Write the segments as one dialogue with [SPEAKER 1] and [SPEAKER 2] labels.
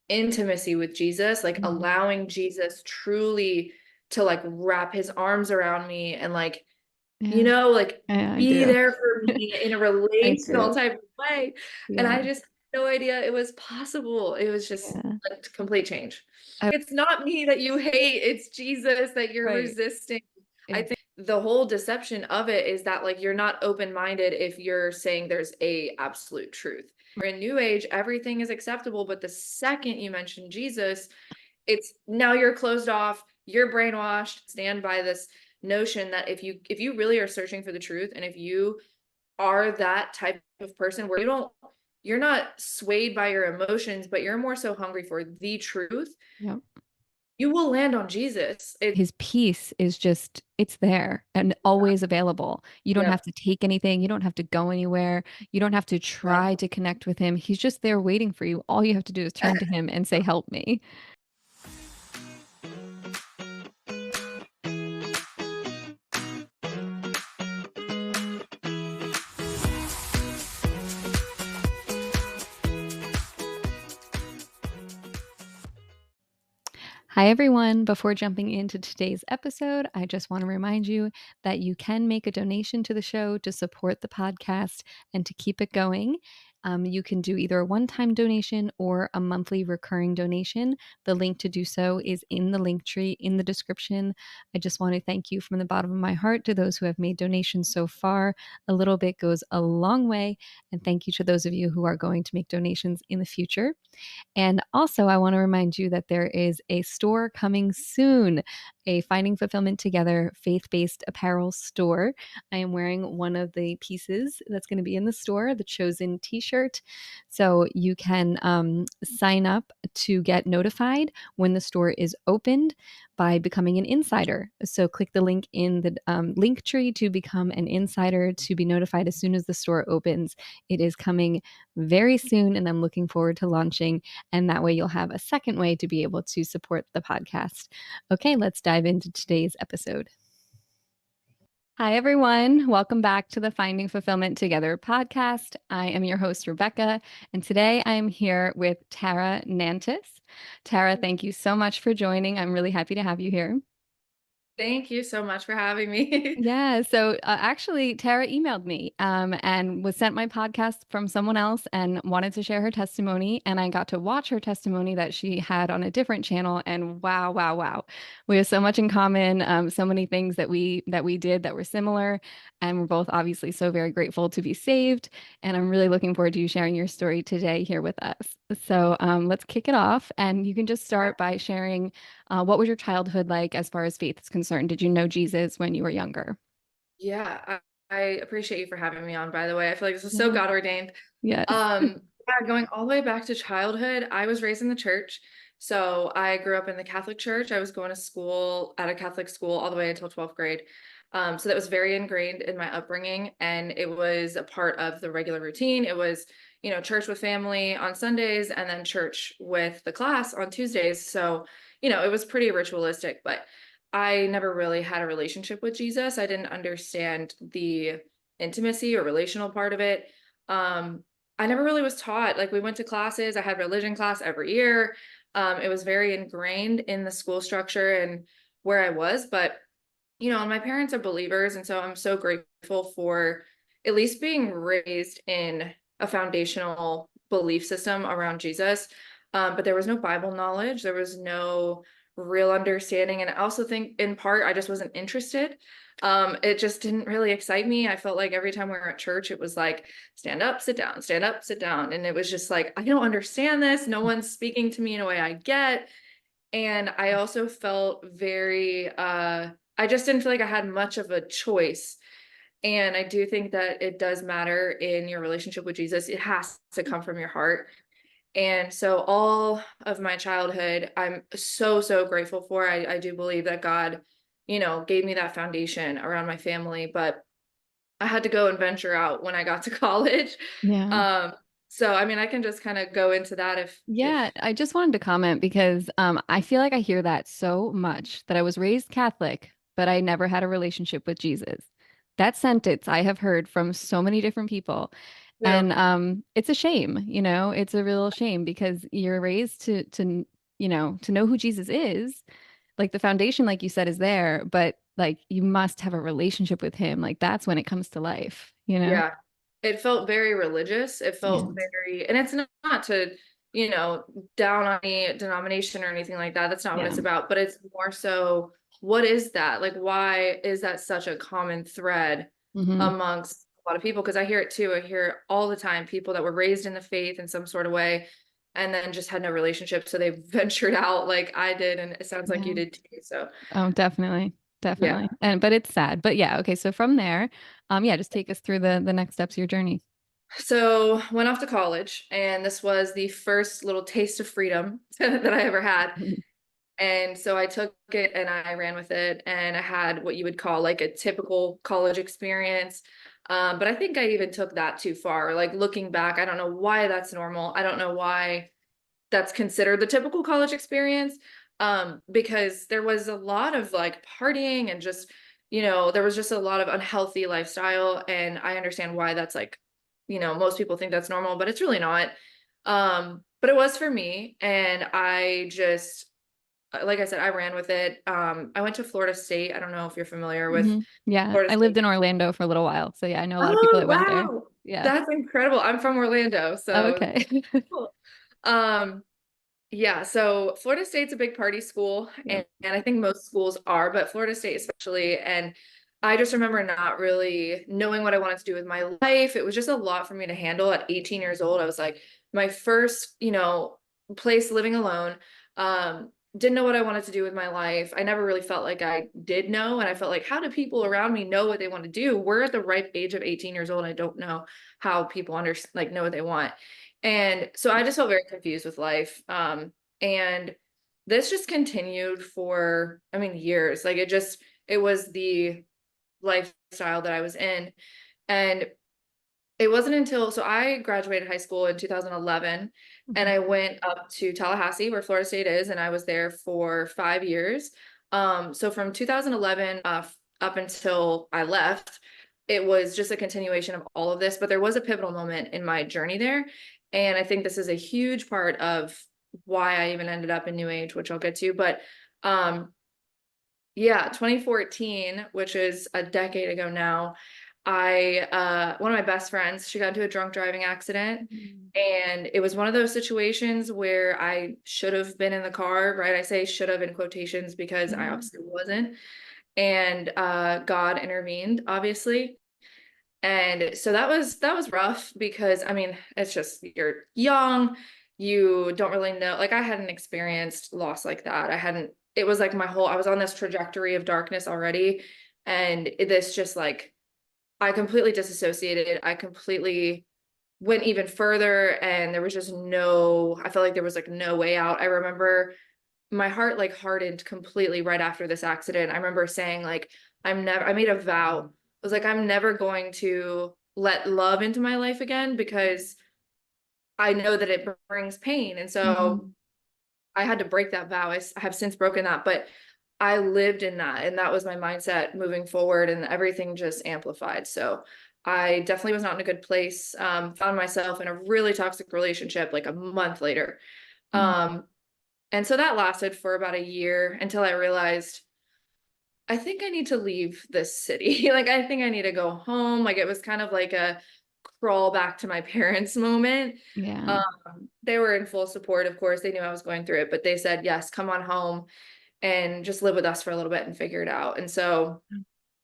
[SPEAKER 1] intimacy with Jesus, like allowing Jesus truly to like wrap his arms around me and like,
[SPEAKER 2] Yeah.
[SPEAKER 1] like
[SPEAKER 2] Yeah, I
[SPEAKER 1] be
[SPEAKER 2] do.
[SPEAKER 1] there for me in a
[SPEAKER 2] I
[SPEAKER 1] relational
[SPEAKER 2] do.
[SPEAKER 1] type of way. And
[SPEAKER 2] Yeah.
[SPEAKER 1] I just had no idea it was possible. It was just
[SPEAKER 2] Yeah.
[SPEAKER 1] a complete change.
[SPEAKER 2] I,
[SPEAKER 1] It's not me that you hate, it's Jesus that you're
[SPEAKER 2] right.
[SPEAKER 1] resisting. I
[SPEAKER 2] Ex-
[SPEAKER 1] think the whole deception of it is that like you're not open-minded if you're saying there's a absolute truth. We're in New Age, everything is acceptable, but the second you mention Jesus, it's now you're closed off, you're brainwashed. Stand by this notion that if you really are searching for the truth, and if you are that type of person where you're not swayed by your emotions, but you're more so hungry for the truth,
[SPEAKER 2] Yep.
[SPEAKER 1] you will land on Jesus.
[SPEAKER 2] His peace is just, it's there and always available. You don't have
[SPEAKER 1] Yep.
[SPEAKER 2] to take anything. You don't have to go anywhere. You don't have to try to connect with him. He's just there waiting for you. All you have to do is turn to him and say, "Help me." Hi, everyone. Before jumping into today's episode, I just want to remind you that you can make a donation to the show to support the podcast and to keep it going. You can do either a one-time donation or a monthly recurring donation. The link to do so is in the link tree in the description. I just want to thank you from the bottom of my heart to those who have made donations so far. A little bit goes a long way. And thank you to those of you who are going to make donations in the future. And also, I want to remind you that there is a store coming soon, a Finding Fulfillment Together faith-based apparel store. I am wearing one of the pieces that's going to be in the store, the Chosen t-shirt. So you can sign up to get notified when the store is opened by becoming an insider. So click the link in the link tree to become an insider to be notified as soon as the store opens. It is coming very soon, and I'm looking forward to launching. And that way you'll have a second way to be able to support the podcast. Okay, let's dive into today's episode. Hi, everyone. Welcome back to the Finding Fulfillment Together podcast. I am your host, Rebecca, and today I am here with Tara Nantis. Tara, thank you so much for joining. I'm really happy to have you here.
[SPEAKER 1] Thank you so much for having me.
[SPEAKER 2] Yeah. So actually, Tara emailed me and was sent my podcast from someone else and wanted to share her testimony. And I got to watch her testimony that she had on a different channel. And wow, wow, wow, we have so much in common. So many things that we did that were similar, and we're both obviously so very grateful to be saved. And I'm really looking forward to you sharing your story today here with us. So let's kick it off, and you can just start by sharing. What was your childhood like as far as faith is concerned? Did you know Jesus when you were younger?
[SPEAKER 1] Yeah, I appreciate you for having me on, by the way. I feel like this is so
[SPEAKER 2] Yeah.
[SPEAKER 1] God ordained.
[SPEAKER 2] Yes.
[SPEAKER 1] Yeah, going all the way back to childhood, I was raised in the church. So I grew up in the Catholic Church. I was going to school at a Catholic school all the way until 12th grade. So that was very ingrained in my upbringing, and it was a part of the regular routine. It was, church with family on Sundays and then church with the class on Tuesdays. So, it was pretty ritualistic, but I never really had a relationship with Jesus. I didn't understand the intimacy or relational part of it. I never really was taught. Like, we went to classes. I had religion class every year. It was very ingrained in the school structure and where I was, but and my parents are believers, and so I'm so grateful for at least being raised in a foundational belief system around Jesus. But there was no Bible knowledge, there was no real understanding, and I also think in part I just wasn't interested. It just didn't really excite me. I felt like every time we were at church, it was like, stand up, sit down, stand up, sit down. And it was just like, I don't understand this. No one's speaking to me in a way I get. And I also felt very, I just didn't feel like I had much of a choice. And I do think that it does matter in your relationship with Jesus. It has to come from your heart. And so all of my childhood, I'm so, so grateful for. I do believe that God, gave me that foundation around my family, but I had to go and venture out when I got to college.
[SPEAKER 2] Yeah.
[SPEAKER 1] Um, so I mean, I can just kind of go into that if
[SPEAKER 2] Yeah, I just wanted to comment because I feel like I hear that so much that I was raised Catholic, but I never had a relationship with Jesus. That sentence I have heard from so many different people.
[SPEAKER 1] Yeah.
[SPEAKER 2] And it's a shame, you know, it's a real shame because you're raised you know, to know who Jesus is. Like the foundation, like you said, is there, but like you must have a relationship with him. Like that's when it comes to life, you know?
[SPEAKER 1] Yeah. It felt very religious. It
[SPEAKER 2] Yeah.
[SPEAKER 1] felt very, and it's not to, you know, down on any denomination or anything like that. That's not what
[SPEAKER 2] Yeah.
[SPEAKER 1] it's about, but it's more so, what is that? Like, why is that such a common thread
[SPEAKER 2] Hmm.
[SPEAKER 1] amongst a lot of people? Because I hear it too. I hear it all the time, people that were raised in the faith in some sort of way and then just had no relationship. So they ventured out like I did, and it sounds like
[SPEAKER 2] Yeah.
[SPEAKER 1] you did too. So
[SPEAKER 2] Oh, definitely.
[SPEAKER 1] yeah.
[SPEAKER 2] Definitely. And but it's sad. But yeah, okay. So from there, yeah, just take us through the next steps of your journey.
[SPEAKER 1] So went off to college, and this was the first little taste of freedom that I ever had. And so I took it and I ran with it, and I had what you would call like a typical college experience. But I think I even took that too far. Like looking back, I don't know why that's normal. I don't know why that's considered the typical college experience. Because there was a lot of like partying and just, you know, there was just a lot of unhealthy lifestyle. And I understand why that's like, you know, most people think that's normal, but it's really not. But it was for me. And I just, like I said, I ran with it. I went to Florida State. I don't know if you're familiar with
[SPEAKER 2] Hmm. Yeah.
[SPEAKER 1] Florida
[SPEAKER 2] I lived
[SPEAKER 1] State.
[SPEAKER 2] in Orlando for a little while. So yeah, I know a lot of people
[SPEAKER 1] Oh,
[SPEAKER 2] that went there.
[SPEAKER 1] wow.
[SPEAKER 2] Yeah.
[SPEAKER 1] That's incredible. I'm from Orlando,
[SPEAKER 2] Oh,
[SPEAKER 1] so
[SPEAKER 2] okay.
[SPEAKER 1] cool. Um, Yeah, so Florida State's a big party school,
[SPEAKER 2] Yep.
[SPEAKER 1] and I think most schools are, but Florida State especially. And I just remember not really knowing what I wanted to do with my life. It was just a lot for me to handle at 18 years old. I was like, my first, you know, place living alone. Didn't know what I wanted to do with my life. I never really felt like I did know. And I felt like, how do people around me know what they want to do? We're at the ripe age of 18 years old. And I don't know how people like know what they want. And so I just felt very confused with life. And this just continued for, I mean, years. Like it was the lifestyle that I was in. And it wasn't until, so I graduated high school in 2011, and
[SPEAKER 2] Mhm.
[SPEAKER 1] I went up to Tallahassee where Florida State is, and I was there for 5 years. So from 2011 up until I left, it was just a continuation of all of this, but there was a pivotal moment in my journey there. And I think this is a huge part of why I even ended up in New Age, which I'll get to. But um, yeah, 2014, which is a decade ago now, one of my best friends, she got into a drunk driving accident.
[SPEAKER 2] Mhm.
[SPEAKER 1] And it was one of those situations where I should have been in the car, right? I say should have in quotations because I
[SPEAKER 2] Yeah.
[SPEAKER 1] obviously wasn't. And God intervened, obviously. And so that was rough because I mean, it's just you're young, you don't really know. Like I hadn't experienced loss like that. It was like I was on this trajectory of darkness already. And this just like I completely disassociated. I completely went even further, and there was just I felt like there was like no way out. I remember my heart like hardened completely right after this accident. I remember saying like I made a vow. I was like, I'm never going to let love into my life again because I know that it brings pain. And so
[SPEAKER 2] Mhm.
[SPEAKER 1] I had to break that vow. I have since broken that, but I lived in that, and that was my mindset moving forward, and everything just amplified. So I definitely was not in a good place. Found myself in a really toxic relationship like a month later.
[SPEAKER 2] Mhm.
[SPEAKER 1] Um, and so that lasted for about a year until I realized I think I need to leave this city. Like, I think I need to go home. Like, it was kind of like a crawl back to my parents moment.
[SPEAKER 2] Yeah.
[SPEAKER 1] They were in full support, of course. They knew I was going through it, but they said, yes, come on home and just live with us for a little bit and figure it out. And so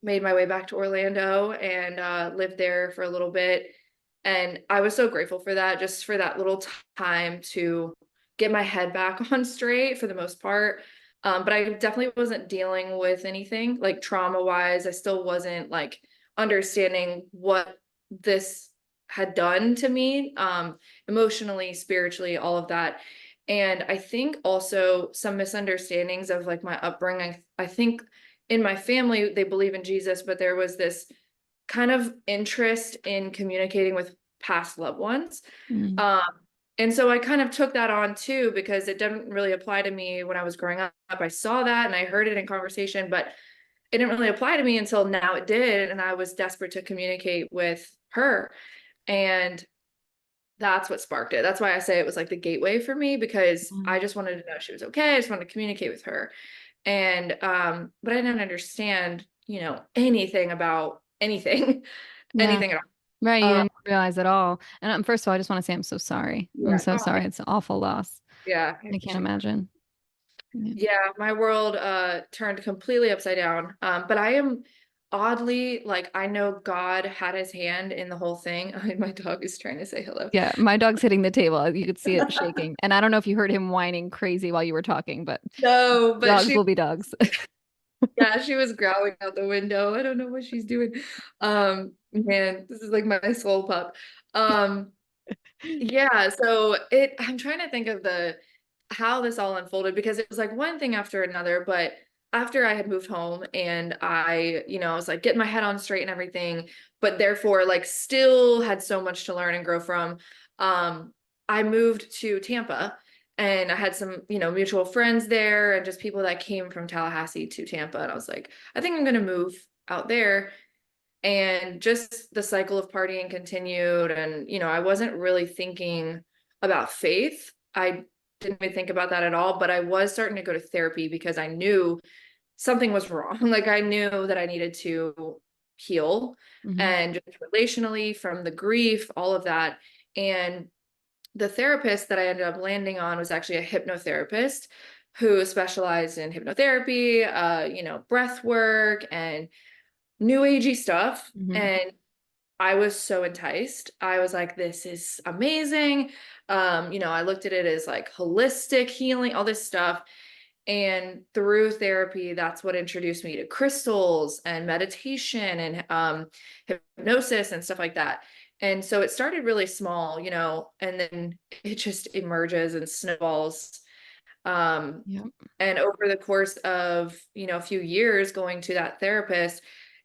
[SPEAKER 1] made my way back to Orlando and lived there for a little bit. And I was so grateful for that, just for that little time to get my head back on straight for the most part. But I definitely wasn't dealing with anything like trauma wise. I still wasn't like understanding what this had done to me, emotionally, spiritually, all of that. And I think also some misunderstandings of like my upbringing. I think in my family, they believe in Jesus, but there was this kind of interest in communicating with past loved ones.
[SPEAKER 2] Mhm.
[SPEAKER 1] Um, and so I kind of took that on too, because it didn't really apply to me when I was growing up. I saw that and I heard it in conversation, but it didn't really apply to me until now it did. And I was desperate to communicate with her. And that's what sparked it. That's why I say it was like the gateway for me because
[SPEAKER 2] Yeah.
[SPEAKER 1] I just wanted to know she was okay. I just wanted to communicate with her. And but I didn't understand, anything about anything,
[SPEAKER 2] Yeah.
[SPEAKER 1] anything at
[SPEAKER 2] Right. You
[SPEAKER 1] all.
[SPEAKER 2] didn't realize at all. And first of all, I just want to say I'm so sorry. I'm
[SPEAKER 1] Yeah.
[SPEAKER 2] so
[SPEAKER 1] Oh,
[SPEAKER 2] sorry. It's an awful loss.
[SPEAKER 1] yeah.
[SPEAKER 2] I can't imagine. Yeah.
[SPEAKER 1] Yeah, my world turned completely upside down. But I am oddly like I know God had his hand in the whole thing. My dog is trying to say hello.
[SPEAKER 2] Yeah, my dog's hitting the table. You could see it shaking. And I don't know if you heard him whining crazy while you were talking, but
[SPEAKER 1] No, but
[SPEAKER 2] dogs will be dogs.
[SPEAKER 1] yeah, she was growling out the window. I don't know what she's doing. Man, this is like my soul pup. Um, Yeah, so I'm trying to think of the how this all unfolded because it was like one thing after another, but after I had moved home and I was like getting my head on straight and everything, but therefore like still had so much to learn and grow from. I moved to Tampa and I had some mutual friends there and just people that came from Tallahassee to Tampa. And I was like, I think I'm gonna move out there and just the cycle of partying continued and I wasn't really thinking about faith. I didn't even think about that at all, but I was starting to go to therapy because I knew something was wrong. Like I knew that I needed to heal
[SPEAKER 2] Hmm.
[SPEAKER 1] and just relationally from the grief, all of that. And the therapist that I ended up landing on was actually a hypnotherapist who specialized in hypnotherapy, breath work and new agey stuff.
[SPEAKER 2] Hmm.
[SPEAKER 1] And I was so enticed. I was like, this is amazing. I looked at it as like holistic healing, all this stuff. And through therapy, that's what introduced me to crystals and meditation and hypnosis and stuff like that. And so it started really small and then it just emerges and snowballs. Um,
[SPEAKER 2] Yep.
[SPEAKER 1] and over the course of a few years going to that therapist,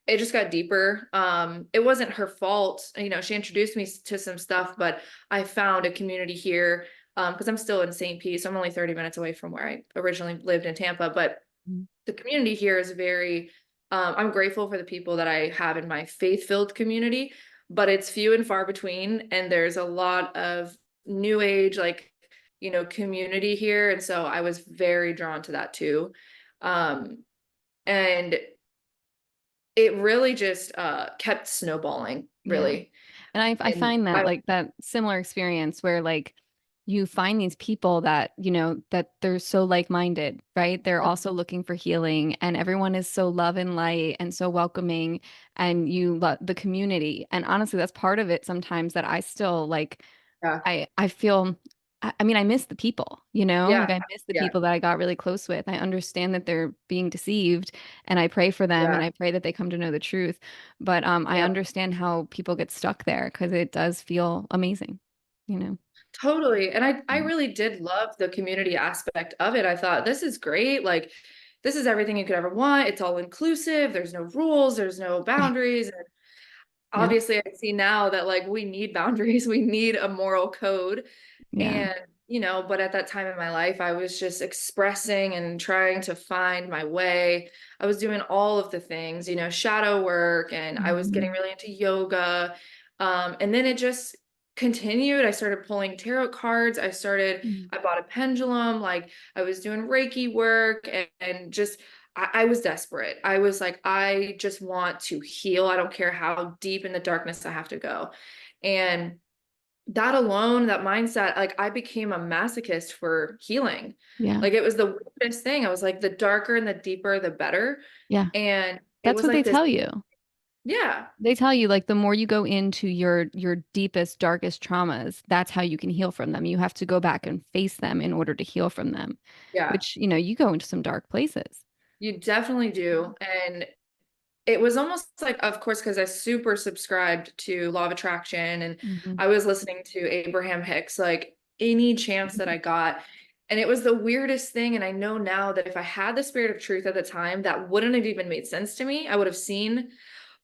[SPEAKER 1] it just got deeper. It wasn't her fault. She introduced me to some stuff, but I found a community here because I'm still in St. Pete. So I'm only 30 minutes away from where I originally lived in Tampa. But
[SPEAKER 2] Mhm.
[SPEAKER 1] the community here is I'm grateful for the people that I have in my faith-filled community, but it's few and far between. And there's a lot of new age, like community here. And so I was very drawn to that too. Um, and it really just kept snowballing,
[SPEAKER 2] Yeah.
[SPEAKER 1] really.
[SPEAKER 2] And I
[SPEAKER 1] And
[SPEAKER 2] find that
[SPEAKER 1] I,
[SPEAKER 2] like that similar experience where like you find these people that, that they're so like-minded, right? They're also looking for healing and everyone is so love and light and so welcoming and you love the community. And honestly, that's part of it sometimes that I still like
[SPEAKER 1] yeah,
[SPEAKER 2] I feel I mean, I miss the people,
[SPEAKER 1] yeah,
[SPEAKER 2] like I miss the
[SPEAKER 1] yeah,
[SPEAKER 2] people that I got really close with. I understand that they're being deceived and I pray for them and
[SPEAKER 1] yeah,
[SPEAKER 2] I pray that they come to know the truth. But I
[SPEAKER 1] yeah.
[SPEAKER 2] understand how people get stuck there because it does feel amazing, you know.
[SPEAKER 1] Totally. And I
[SPEAKER 2] Mm.
[SPEAKER 1] really did love the community aspect of it. I thought this is great. Like this is everything you could ever want. It's all inclusive. There's no rules, there's no boundaries.
[SPEAKER 2] Yep.
[SPEAKER 1] Obviously I see now that like we need boundaries, we need a moral code.
[SPEAKER 2] Yeah.
[SPEAKER 1] And but at that time in my life, I was just expressing and trying to find my way. I was doing all of the things shadow work, and I was getting
[SPEAKER 2] Mhm.
[SPEAKER 1] really into yoga. And then it just continued. I started pulling tarot cards.
[SPEAKER 2] Mm.
[SPEAKER 1] I bought a pendulum, like I was doing Reiki work and just I was desperate. I was like, I just want to heal. I don't care how deep in the darkness I have to go. And that alone, that mindset, like I became a masochist for healing.
[SPEAKER 2] Yeah.
[SPEAKER 1] Like it was the weirdest thing. I was like, the darker and the deeper, the better.
[SPEAKER 2] Yeah.
[SPEAKER 1] And it
[SPEAKER 2] That's
[SPEAKER 1] was
[SPEAKER 2] what they
[SPEAKER 1] like this,
[SPEAKER 2] tell you.
[SPEAKER 1] yeah,
[SPEAKER 2] They tell you like the more you go into your deepest, darkest traumas, that's how you can heal from them. You have to go back and face them in order to heal from them,
[SPEAKER 1] yeah,
[SPEAKER 2] which, you go into some dark places.
[SPEAKER 1] you definitely do. And it was almost like, of course, because I super subscribed to Law of Attraction and
[SPEAKER 2] Hmm.
[SPEAKER 1] I was listening to Abraham Hicks, like any chance that I got. And it was the weirdest thing. And I know now that if I had the spirit of truth at the time, that wouldn't have even made sense to me. I would have seen,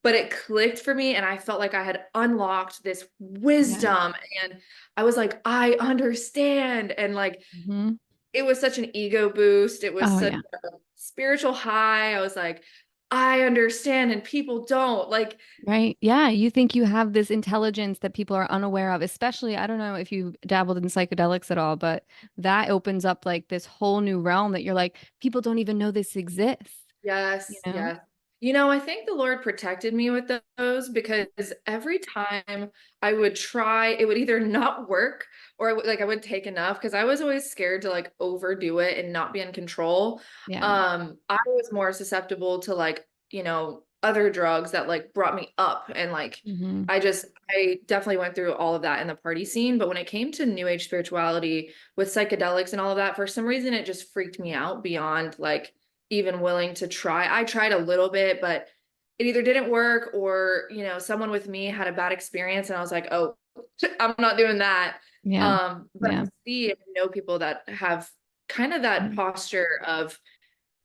[SPEAKER 1] but it clicked for me. And I felt like I had unlocked this
[SPEAKER 2] Yeah.
[SPEAKER 1] wisdom. And I was like, I understand. And like,
[SPEAKER 2] Hmm.
[SPEAKER 1] it was such an ego boost. It was
[SPEAKER 2] Oh
[SPEAKER 1] such
[SPEAKER 2] yeah.
[SPEAKER 1] a spiritual high. I was like, I understand and people don't. Like,
[SPEAKER 2] Right. Yeah. You think you have this intelligence that people are unaware of, especially, I don't know if you dabbled in psychedelics at all, but that opens up like this whole new realm that you're like, people don't even know this exists, you
[SPEAKER 1] yes,
[SPEAKER 2] know?
[SPEAKER 1] yes. You know, I think the Lord protected me with those because every time I would try, it would either not work or like I wouldn't take enough because I was always scared to like overdo it and not be in control.
[SPEAKER 2] Yeah.
[SPEAKER 1] I was more susceptible to like, other drugs that like brought me up and like
[SPEAKER 2] Hmm.
[SPEAKER 1] I definitely went through all of that in the party scene, but when it came to new age spirituality with psychedelics and all of that, for some reason it just freaked me out beyond like even willing to try. I tried a little bit, but it either didn't work or, someone with me had a bad experience and I was like, oh, I'm not doing that.
[SPEAKER 2] Yeah.
[SPEAKER 1] But I
[SPEAKER 2] Yeah.
[SPEAKER 1] see and know people that have kind of that
[SPEAKER 2] Right.
[SPEAKER 1] posture of,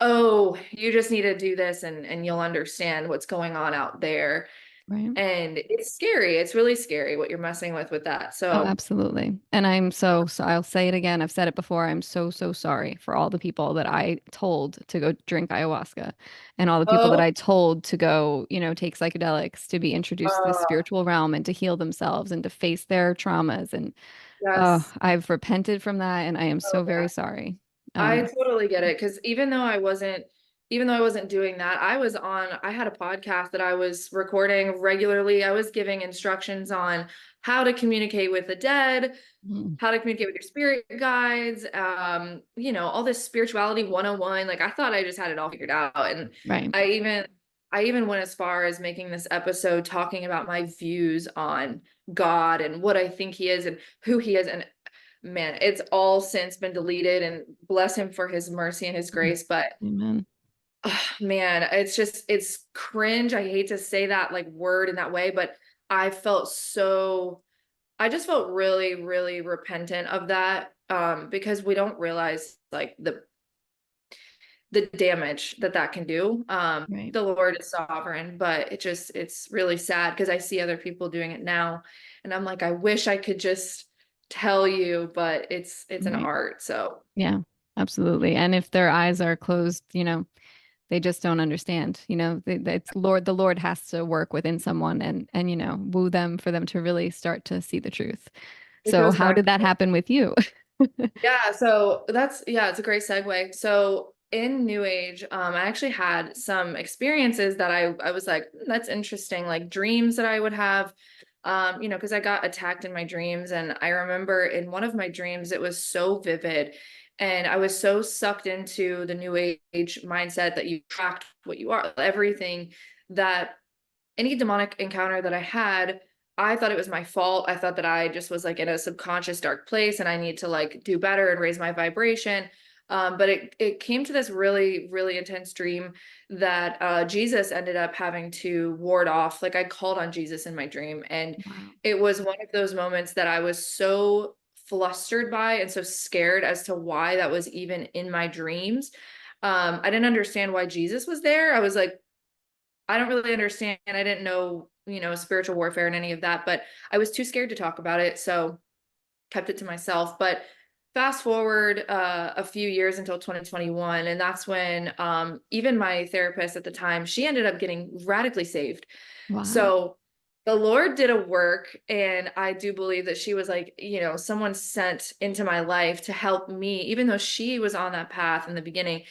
[SPEAKER 1] oh, you just need to do this and you'll understand what's going on out there.
[SPEAKER 2] Right.
[SPEAKER 1] And it's scary. It's really scary what you're messing with that.
[SPEAKER 2] Oh,
[SPEAKER 1] So,
[SPEAKER 2] absolutely. And I'm so I'll say it again. I've said it before. I'm so, so sorry for all the people that I told to go drink ayahuasca and all the people that
[SPEAKER 1] oh,
[SPEAKER 2] I told to go, take psychedelics to be introduced to the
[SPEAKER 1] uh,
[SPEAKER 2] spiritual realm and to heal themselves and to face their traumas. And
[SPEAKER 1] yes.
[SPEAKER 2] I've repented from that and I am
[SPEAKER 1] Oh,
[SPEAKER 2] so
[SPEAKER 1] yeah.
[SPEAKER 2] very sorry.
[SPEAKER 1] I
[SPEAKER 2] Um,
[SPEAKER 1] totally get it because even though I wasn't doing that, I had a podcast that I was recording regularly. I was giving instructions on how to communicate with the dead,
[SPEAKER 2] mm,
[SPEAKER 1] how to communicate with your spirit guides, all this spirituality 101. Like I thought I just had it all figured out. And
[SPEAKER 2] right.
[SPEAKER 1] I even I even went as far as making this episode talking about my views on God and what I think he is and who he is. And man, it's all since been deleted and bless him for his mercy and his
[SPEAKER 2] Mm,
[SPEAKER 1] grace. But
[SPEAKER 2] amen.
[SPEAKER 1] man, it's cringe. I hate to say that like word in that way, but I felt so, I just felt really, really repentant of that. Because we don't realize like the damage that can do.
[SPEAKER 2] Right.
[SPEAKER 1] The Lord is sovereign, but it's really sad because I see other people doing it now, and I'm like, I wish I could just tell you, but it's an
[SPEAKER 2] Right.
[SPEAKER 1] art. So
[SPEAKER 2] Yeah, absolutely. And if their eyes are closed, they just don't understand. It's the Lord has to work within someone and woo them for them to really start to see the truth.
[SPEAKER 1] it
[SPEAKER 2] So
[SPEAKER 1] goes
[SPEAKER 2] how
[SPEAKER 1] back.
[SPEAKER 2] did that happen with you?
[SPEAKER 1] Yeah, so yeah, it's a great segue. So in New Age, I actually had some experiences that I was like, that's interesting, like dreams that I would have, because I got attacked in my dreams. And I remember in one of my dreams, it was so vivid. And I was so sucked into the New Age mindset that you attract what you are, everything that any demonic encounter that I had, I thought it was my fault. I thought that I just was like in a subconscious dark place and I need to like do better and raise my vibration. But it came to this really, really intense dream that Jesus ended up having to ward off. Like I called on Jesus in my dream. And
[SPEAKER 2] Wow.
[SPEAKER 1] it was one of those moments that I was so flustered by and so scared as to why that was even in my dreams. I didn't understand why Jesus was there. I was like, I don't really understand. I didn't know, spiritual warfare and any of that, but I was too scared to talk about it. So kept it to myself. But fast forward a few years until 2021. And that's when even my therapist at the time, she ended up getting radically saved.
[SPEAKER 2] Wow.
[SPEAKER 1] So the Lord did a work. And I do believe that she was like, someone sent into my life to help me, even though she was on that path in the beginning,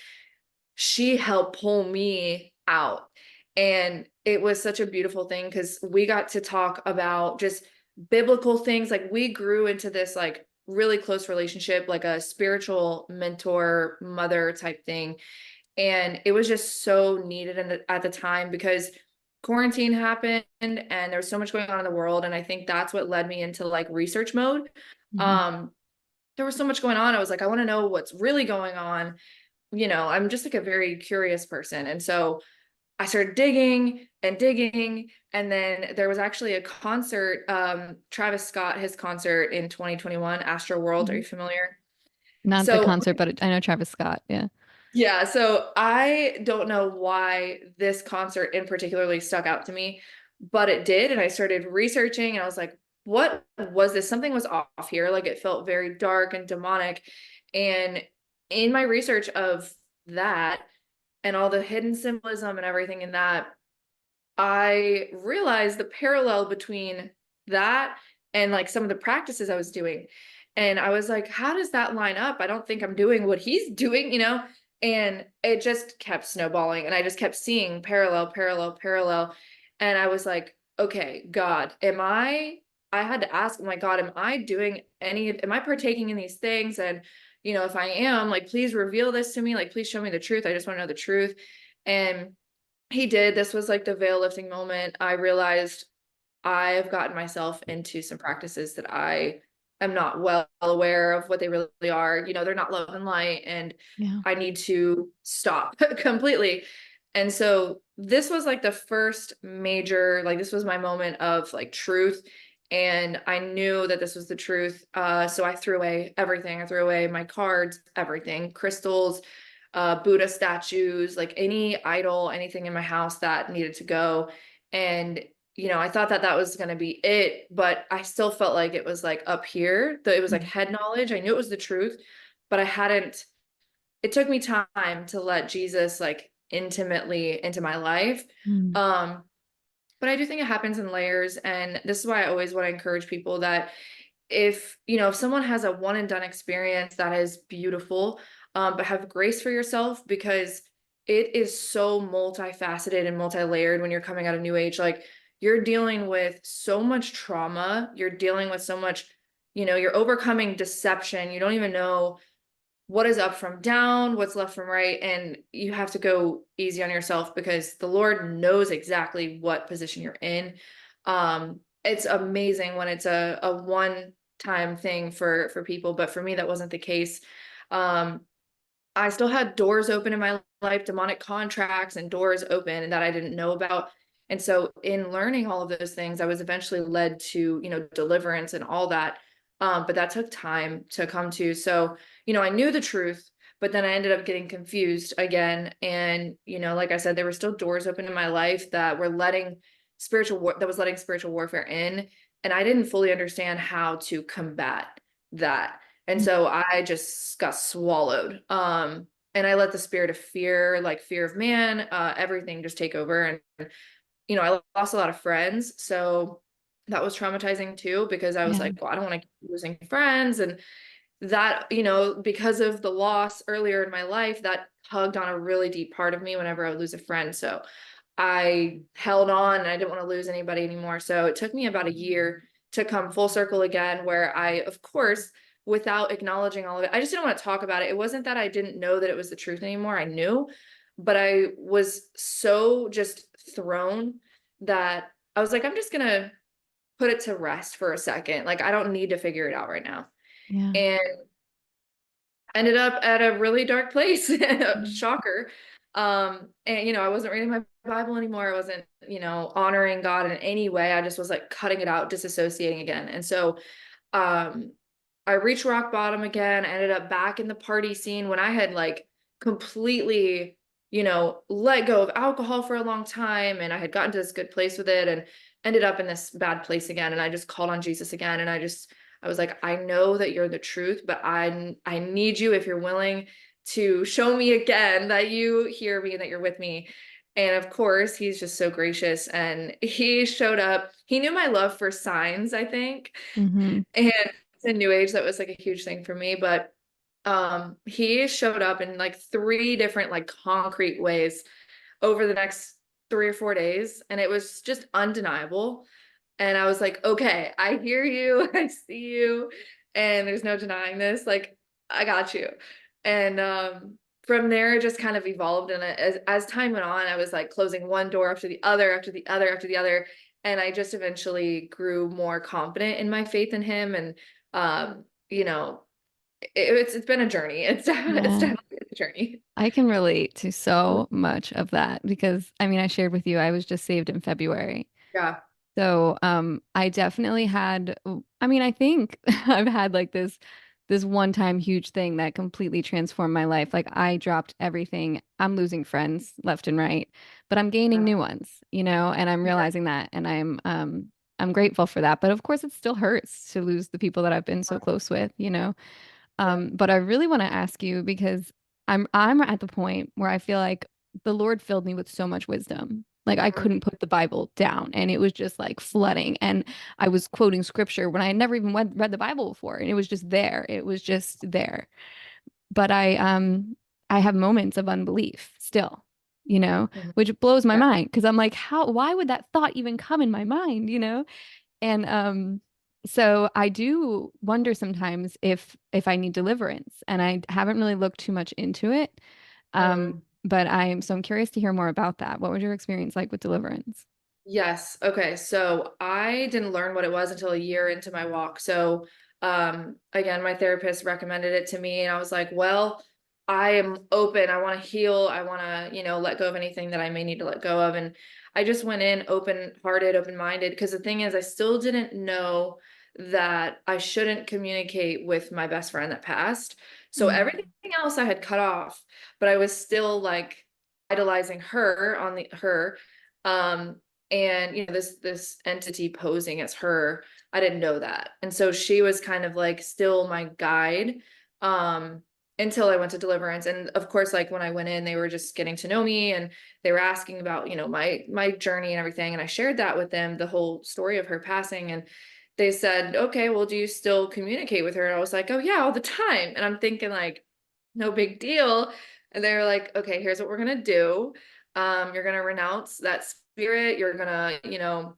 [SPEAKER 1] she helped pull me out. And it was such a beautiful thing because we got to talk about just biblical things. Like we grew into this like really close relationship, like a spiritual mentor, mother type thing. And it was just so needed at the time because quarantine happened and there was so much going on in the world. And I think that's what led me into like research mode.
[SPEAKER 2] Hmm.
[SPEAKER 1] Um, there was so much going on. I was like, I want to know what's really going on. I'm just like a very curious person. And so I started digging and digging. And then there was actually a concert, Travis Scott, his concert in 2021, Astro World. Are
[SPEAKER 2] Hmm.
[SPEAKER 1] you familiar?
[SPEAKER 2] Not the
[SPEAKER 1] So
[SPEAKER 2] concert, but I know Travis Scott. Yeah.
[SPEAKER 1] yeah, so I don't know why this concert in particularly stuck out to me, but it did. And I started researching and I was like, what was this? Something was off here. Like it felt very dark and demonic. And in my research of that, and all the hidden symbolism and everything in that, I realized the parallel between that and like some of the practices I was doing. And I was like, how does that line up? I don't think I'm doing what he's doing, you know? And it just kept snowballing. And I just kept seeing parallel, parallel, parallel. And I was like, okay, God, I had to ask, oh my God, am I partaking in these things? And, if I am, like, please reveal this to me. Like, please show me the truth. I just want to know the truth. And he did. This was like the veil lifting moment. I realized I've gotten myself into some practices that I am not well aware of what they really are. They're not love and light, and
[SPEAKER 2] Yeah.
[SPEAKER 1] I need to stop completely. And so this was like the first major, like this was my moment of like truth. And I knew that this was the truth. So I threw away everything. I threw away my cards, everything, crystals, Buddha statues, like any idol, anything in my house that needed to go. And I thought that that was going to be it, but I still felt like it was like up here, that it was like
[SPEAKER 2] Mm.
[SPEAKER 1] head knowledge. I knew it was the truth, but it took me time to let Jesus like intimately into my life.
[SPEAKER 2] Mm.
[SPEAKER 1] Um, but I do think it happens in layers. And this is why I always want to encourage people that if someone has a one and done experience, that is beautiful, but have grace for yourself, because it is so multifaceted and multi-layered when you're coming out of new age. Like, you're dealing with so much trauma, you're dealing with so much, you're overcoming deception. You don't even know what is up from down, what's left from right, and you have to go easy on yourself because the Lord knows exactly what position you're in. It's amazing when it's a one time thing for people, but for me that wasn't the case. Um, I still had doors open in my life, demonic contracts and doors open that I didn't know about. And so in learning all of those things, I was eventually led to, deliverance and all that. But that took time to come to. So, I knew the truth, but then I ended up getting confused again. And, like I said, there were still doors open in my life that were letting spiritual warfare in. And I didn't fully understand how to combat that. And
[SPEAKER 2] Mm.
[SPEAKER 1] so I just got swallowed. And I let the spirit of fear, like fear of man, everything just take over. And, I lost a lot of friends. So that was traumatizing too, because I was
[SPEAKER 2] Yeah.
[SPEAKER 1] like, well, I don't want to keep losing friends. And that, because of the loss earlier in my life, that tugged on a really deep part of me whenever I would lose a friend. So I held on and I didn't want to lose anybody anymore. So it took me about a year to come full circle again, where I, of course, without acknowledging all of it, I just didn't want to talk about it. It wasn't that I didn't know that it was the truth anymore. I knew, but I was so just thrown that I was like, I'm just going to put it to rest for a second. Like, I don't need to figure it out right now.
[SPEAKER 2] Yeah.
[SPEAKER 1] And ended up at a really dark place.
[SPEAKER 2] Mm.
[SPEAKER 1] Shocker. And I wasn't reading my Bible anymore. I wasn't, honoring God in any way. I just was like cutting it out, disassociating again. And so um I reached rock bottom again. I ended up back in the party scene when I had like completely, let go of alcohol for a long time, and I had gotten to this good place with it and ended up in this bad place again. And I just called on Jesus again. And I was like, I know that you're the truth, but I need you, if you're willing, to show me again that you hear me and that you're with me. And of course, he's just so gracious, and he showed up. He knew my love for signs, I think.
[SPEAKER 2] Mhm.
[SPEAKER 1] And it's a new age, that was like a huge thing for me. But he showed up in like three different like concrete ways over the next 3 or 4 days, and it was just undeniable. And I was like, okay, I hear you, I see you, and there's no denying this. Like, I got you. And from there, it just kind of evolved. And as time went on, I was like closing one door after the other, after the other, after the other. And I just eventually grew more confident in my faith in him. And it's been a journey. It's
[SPEAKER 2] Yeah.
[SPEAKER 1] definitely a journey.
[SPEAKER 2] I can relate to so much of that because I mean, I shared with you I was just saved in February.
[SPEAKER 1] Yeah.
[SPEAKER 2] So, I definitely had, I mean, I think I've had like this one-time huge thing that completely transformed my life. Like I dropped everything. I'm losing friends left and right, but I'm gaining
[SPEAKER 1] Yeah.
[SPEAKER 2] new ones, and I'm
[SPEAKER 1] Yeah.
[SPEAKER 2] realizing that and I'm grateful for that. But of course it still hurts to lose the people that I've been so close with.
[SPEAKER 1] Yeah.
[SPEAKER 2] But I really want to ask you because I'm at the point where I feel like the Lord filled me with so much wisdom. Like I
[SPEAKER 1] Mhm.
[SPEAKER 2] couldn't put the Bible down and it was just like flooding. And I was quoting scripture when I had never even read the Bible before. And it was just there. It was just there. But I have moments of unbelief still,
[SPEAKER 1] Mhm.
[SPEAKER 2] which blows my
[SPEAKER 1] Yeah.
[SPEAKER 2] mind because I'm like, why would that thought even come in my mind, And so I do wonder sometimes if I need deliverance, and I haven't really looked too much into it.
[SPEAKER 1] Mm.
[SPEAKER 2] But I'm curious to hear more about that. What was your experience like with deliverance?
[SPEAKER 1] Yes. Okay. So I didn't learn what it was until a year into my walk. So again, my therapist recommended it to me and I was like, well, I am open. I want to heal. I want to, let go of anything that I may need to let go of. And I just went in open-hearted, open-minded because the thing is I still didn't know that I shouldn't communicate with my best friend that passed. So everything
[SPEAKER 2] Mm.
[SPEAKER 1] else I had cut off, but I was still like idolizing her on the her and this entity posing as her, I didn't know that, and so she was kind of like still my guide um until I went to deliverance. And of course, like when I went in, they were just getting to know me and they were asking about my journey and everything, and I shared that with them, the whole story of her passing. And they said, okay, well, do you still communicate with her? And I was like, oh yeah, all the time. And I'm thinking like, no big deal. And they were like, okay, here's what we're gonna do. You're gonna renounce that spirit. You're gonna,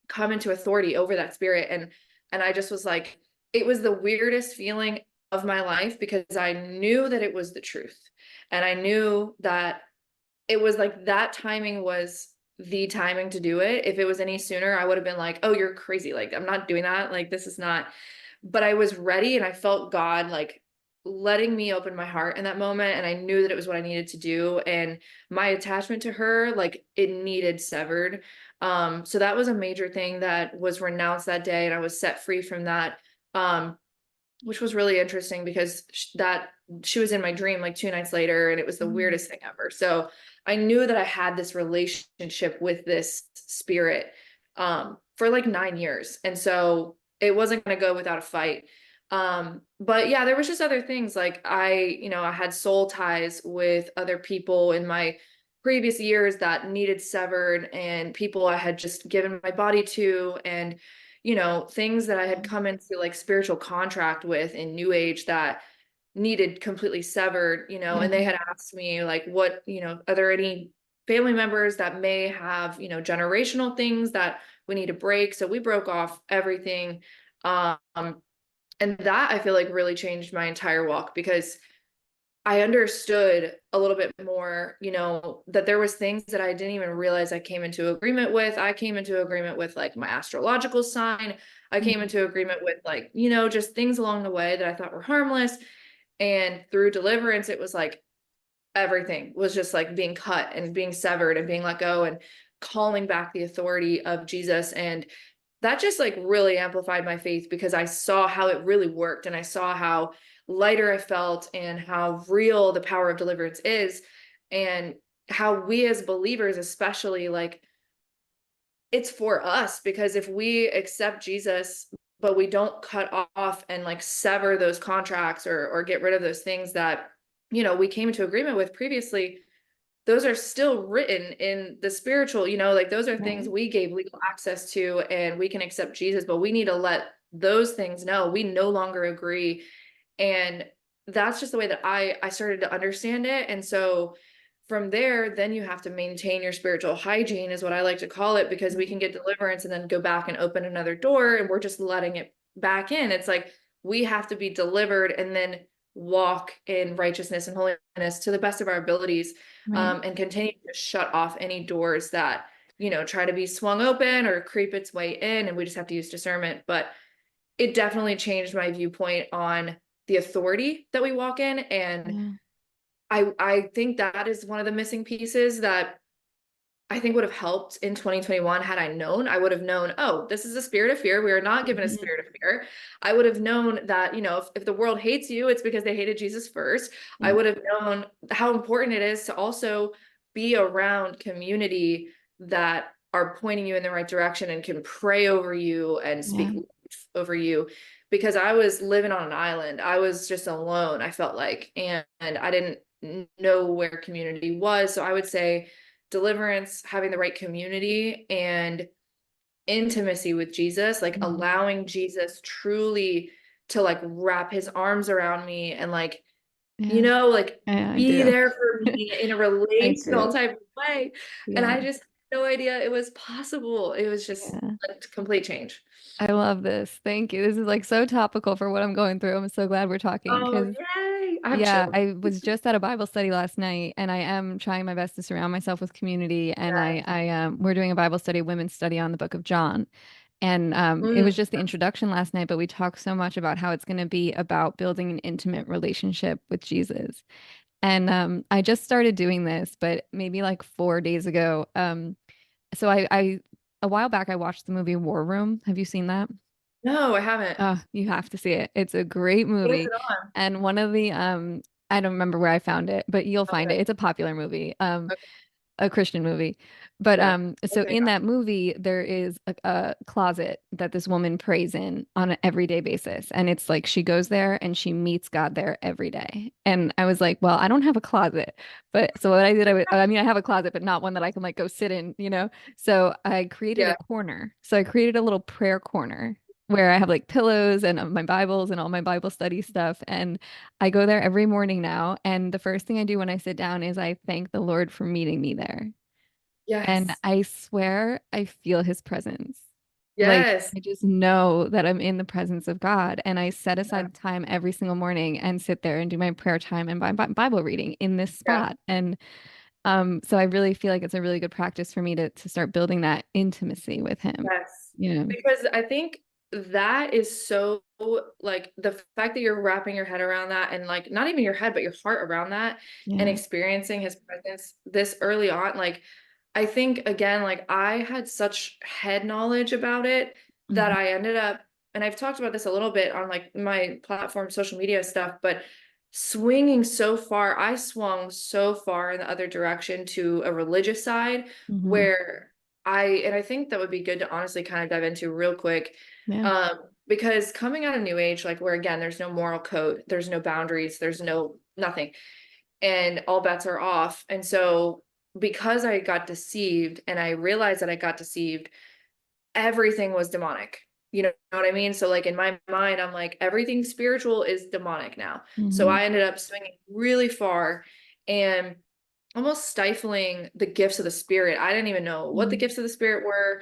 [SPEAKER 1] come into authority over that spirit. And I just was like, it was the weirdest feeling of my life because I knew that it was the truth. And I knew that it was like that timing was the timing to do it. If it was any sooner, I would have been like, oh, you're crazy. Like, I'm not doing that. Like, this is not, but I was ready and I felt God like letting me open my heart in that moment. And I knew that it was what I needed to do. And my attachment to her, like, it needed severed. So that was a major thing that was renounced that day. And I was set free from that. Which was really interesting because that she was in my dream like 2 nights later, and it was the
[SPEAKER 2] Mm.
[SPEAKER 1] weirdest thing ever. So I knew that I had this relationship with this spirit for like 9 years, and so it wasn't going to go without a fight. But yeah, there was just other things like I had soul ties with other people in my previous years that needed severed, and people I had just given my body to, and things that I had come into like spiritual contract with in New Age that needed completely severed, and
[SPEAKER 2] Yeah.
[SPEAKER 1] they had asked me like, what, are there any family members that may have, generational things that we need to break? So we broke off everything. Um, and that I feel like really changed my entire walk because I understood a little bit more, that there was things that I didn't even realize I came into agreement with. I came into agreement with like my astrological sign. I came
[SPEAKER 2] Mm.
[SPEAKER 1] into agreement with like, just things along the way that I thought were harmless. And through deliverance, it was like everything was just like being cut and being severed and being let go and calling back the authority of Jesus. And that just like really amplified my faith because I saw how it really worked and I saw how lighter I felt and how real the power of deliverance is, and how we as believers especially, like, it's for us because if we accept Jesus but we don't cut off and like sever those contracts or get rid of those things that we came into agreement with previously, those are still written in the spiritual, like those are things
[SPEAKER 2] Right.
[SPEAKER 1] we gave legal access to, and we can accept Jesus, but we need to let those things know we no longer agree. And that's just the way that I started to understand it. And so from there, then you have to maintain your spiritual hygiene, is what I like to call it, because we
[SPEAKER 2] Right.
[SPEAKER 1] can get deliverance and then go back and open another door and we're just letting it back in. It's like we have to be delivered and then walk in righteousness and holiness to the best of our abilities,
[SPEAKER 2] Right.
[SPEAKER 1] and continue to shut off any doors that try to be swung open or creep its way in, and we just have to use discernment. But it definitely changed my viewpoint on the authority that we walk in. And
[SPEAKER 2] Yeah.
[SPEAKER 1] I think that is one of the missing pieces that I think would have helped in 2021. Had I known, I would have known, oh, this is a spirit of fear. We are not given a
[SPEAKER 2] Mhm.
[SPEAKER 1] spirit of fear. I would have known that, if the world hates you, it's because they hated Jesus first. I
[SPEAKER 2] Yeah.
[SPEAKER 1] would have known how important it is to also be around community that are pointing you in the right direction and can pray over you and speak
[SPEAKER 2] Yeah.
[SPEAKER 1] life over you. Because I was living on an island. I was just alone, I felt like, and I didn't know where community was. So I would say deliverance, having the right community, and intimacy with Jesus, like
[SPEAKER 2] Mhm.
[SPEAKER 1] allowing Jesus truly to like wrap his arms around me and like,
[SPEAKER 2] Yeah,
[SPEAKER 1] like
[SPEAKER 2] I
[SPEAKER 1] be
[SPEAKER 2] do.
[SPEAKER 1] there for me in a
[SPEAKER 2] I
[SPEAKER 1] relational
[SPEAKER 2] do.
[SPEAKER 1] type of way. And
[SPEAKER 2] Yeah,
[SPEAKER 1] I just had no idea it was possible. It was just
[SPEAKER 2] yeah.
[SPEAKER 1] a complete change.
[SPEAKER 2] I love this. Thank you. This is like so topical for what I'm going through. I'm so glad we're talking
[SPEAKER 1] Oh,
[SPEAKER 2] because
[SPEAKER 1] yay. I have
[SPEAKER 2] yeah,
[SPEAKER 1] chills.
[SPEAKER 2] I was just at a Bible study last night and I am trying my best to surround myself with community and
[SPEAKER 1] Yes.
[SPEAKER 2] we're doing a Bible study, women's study on the book of John. And it
[SPEAKER 1] Mm,
[SPEAKER 2] was just the introduction last night, but we talked so much about how it's going to be about building an intimate relationship with Jesus. And I just started doing this, but maybe like 4 days ago. So a while back I watched the movie War Room. Have you seen that?
[SPEAKER 1] no, I haven't.
[SPEAKER 2] Oh, you have to see it. It's a great
[SPEAKER 1] What is
[SPEAKER 2] movie.
[SPEAKER 1] it on?
[SPEAKER 2] And one of the I don't remember where I found it, but you'll find
[SPEAKER 1] Okay.
[SPEAKER 2] it. It's a popular movie.
[SPEAKER 1] Okay.
[SPEAKER 2] A Christian movie. But
[SPEAKER 1] Yeah.
[SPEAKER 2] so
[SPEAKER 1] Okay.
[SPEAKER 2] in that movie there is a closet that this woman prays in on an everyday basis. And it's like she goes there and she meets God there every day. And I was like, well, I don't have a closet. But so what I did, I mean, I have a closet, but not one that I can like go sit in, you know? So I created a
[SPEAKER 1] Yeah.
[SPEAKER 2] corner. So I created a little prayer corner where I have like pillows and my Bibles and all my Bible study stuff. And I go there every morning now. And the first thing I do when I sit down is I thank the Lord for meeting me there. And
[SPEAKER 1] Yes.
[SPEAKER 2] I swear I feel his presence. Like
[SPEAKER 1] Yes.
[SPEAKER 2] I just know that I'm in the presence of God. And I set
[SPEAKER 1] Yeah.
[SPEAKER 2] aside time every single morning and sit there and do my prayer time and Bible reading in this
[SPEAKER 1] Yeah.
[SPEAKER 2] spot. And so I really feel like it's a really good practice for me to start building that intimacy with him.
[SPEAKER 1] Yes.
[SPEAKER 2] You know?
[SPEAKER 1] Because I think that is so like the fact that you're wrapping your head around that and like not even your head, but your heart around that and
[SPEAKER 2] Yeah.
[SPEAKER 1] experiencing his presence this early on. Like, I think again, like I had such head knowledge about it that
[SPEAKER 2] Mhm.
[SPEAKER 1] I ended up, and I've talked about this a little bit on like my platform, social media stuff, but swinging so far, I swung so far in the other direction to a religious side
[SPEAKER 2] Mhm.
[SPEAKER 1] where and I think that would be good to honestly kind of dive into real quick.
[SPEAKER 2] Yeah.
[SPEAKER 1] Um, because coming out of New Age, like where again, there's no moral code, there's no boundaries, there's no nothing, and all bets are off. And so because I got deceived and I realized that I got deceived, everything was demonic. You know what I mean? So like in my mind, I'm like, everything spiritual is demonic now. So
[SPEAKER 2] Mhm.
[SPEAKER 1] I ended up swinging really far and almost stifling the gifts of the spirit. I didn't even know what the
[SPEAKER 2] Mhm.
[SPEAKER 1] gifts of the spirit were,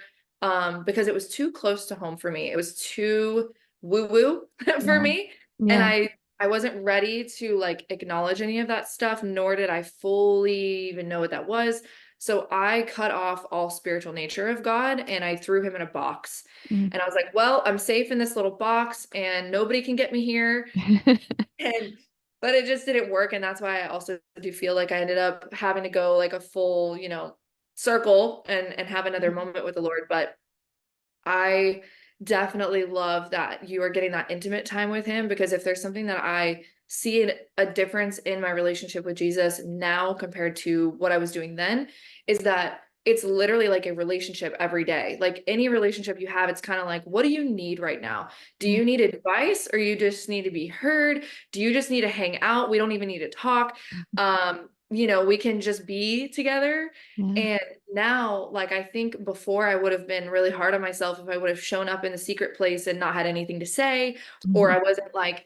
[SPEAKER 1] because it was too close to home for me. It was too woo woo for
[SPEAKER 2] Yeah.
[SPEAKER 1] me. And
[SPEAKER 2] Yeah.
[SPEAKER 1] I wasn't ready to like acknowledge any of that stuff, nor did I fully even know what that was. So I cut off all spiritual nature of God and I threw him in a box.
[SPEAKER 2] Mhm.
[SPEAKER 1] And I was like, well, I'm safe in this little box and nobody can get me here. And but it just didn't work. And that's why I also do feel like I ended up having to go like a full, circle and have another moment with the Lord. But I definitely love that you are getting that intimate time with him, because if there's something that I see a difference in my relationship with Jesus now compared to what I was doing then, is that it's literally like a relationship every day. Like any relationship you have, it's kind of like, what do you need right now? Do
[SPEAKER 2] Yeah.
[SPEAKER 1] you need advice or you just need to be heard? Do you just need to hang out? We don't even need to talk. We can just be together.
[SPEAKER 2] Yeah.
[SPEAKER 1] And now, like, I think before I would have been really hard on myself if I would have shown up in the secret place and not had anything to say, or
[SPEAKER 2] Mhm.
[SPEAKER 1] I wasn't like,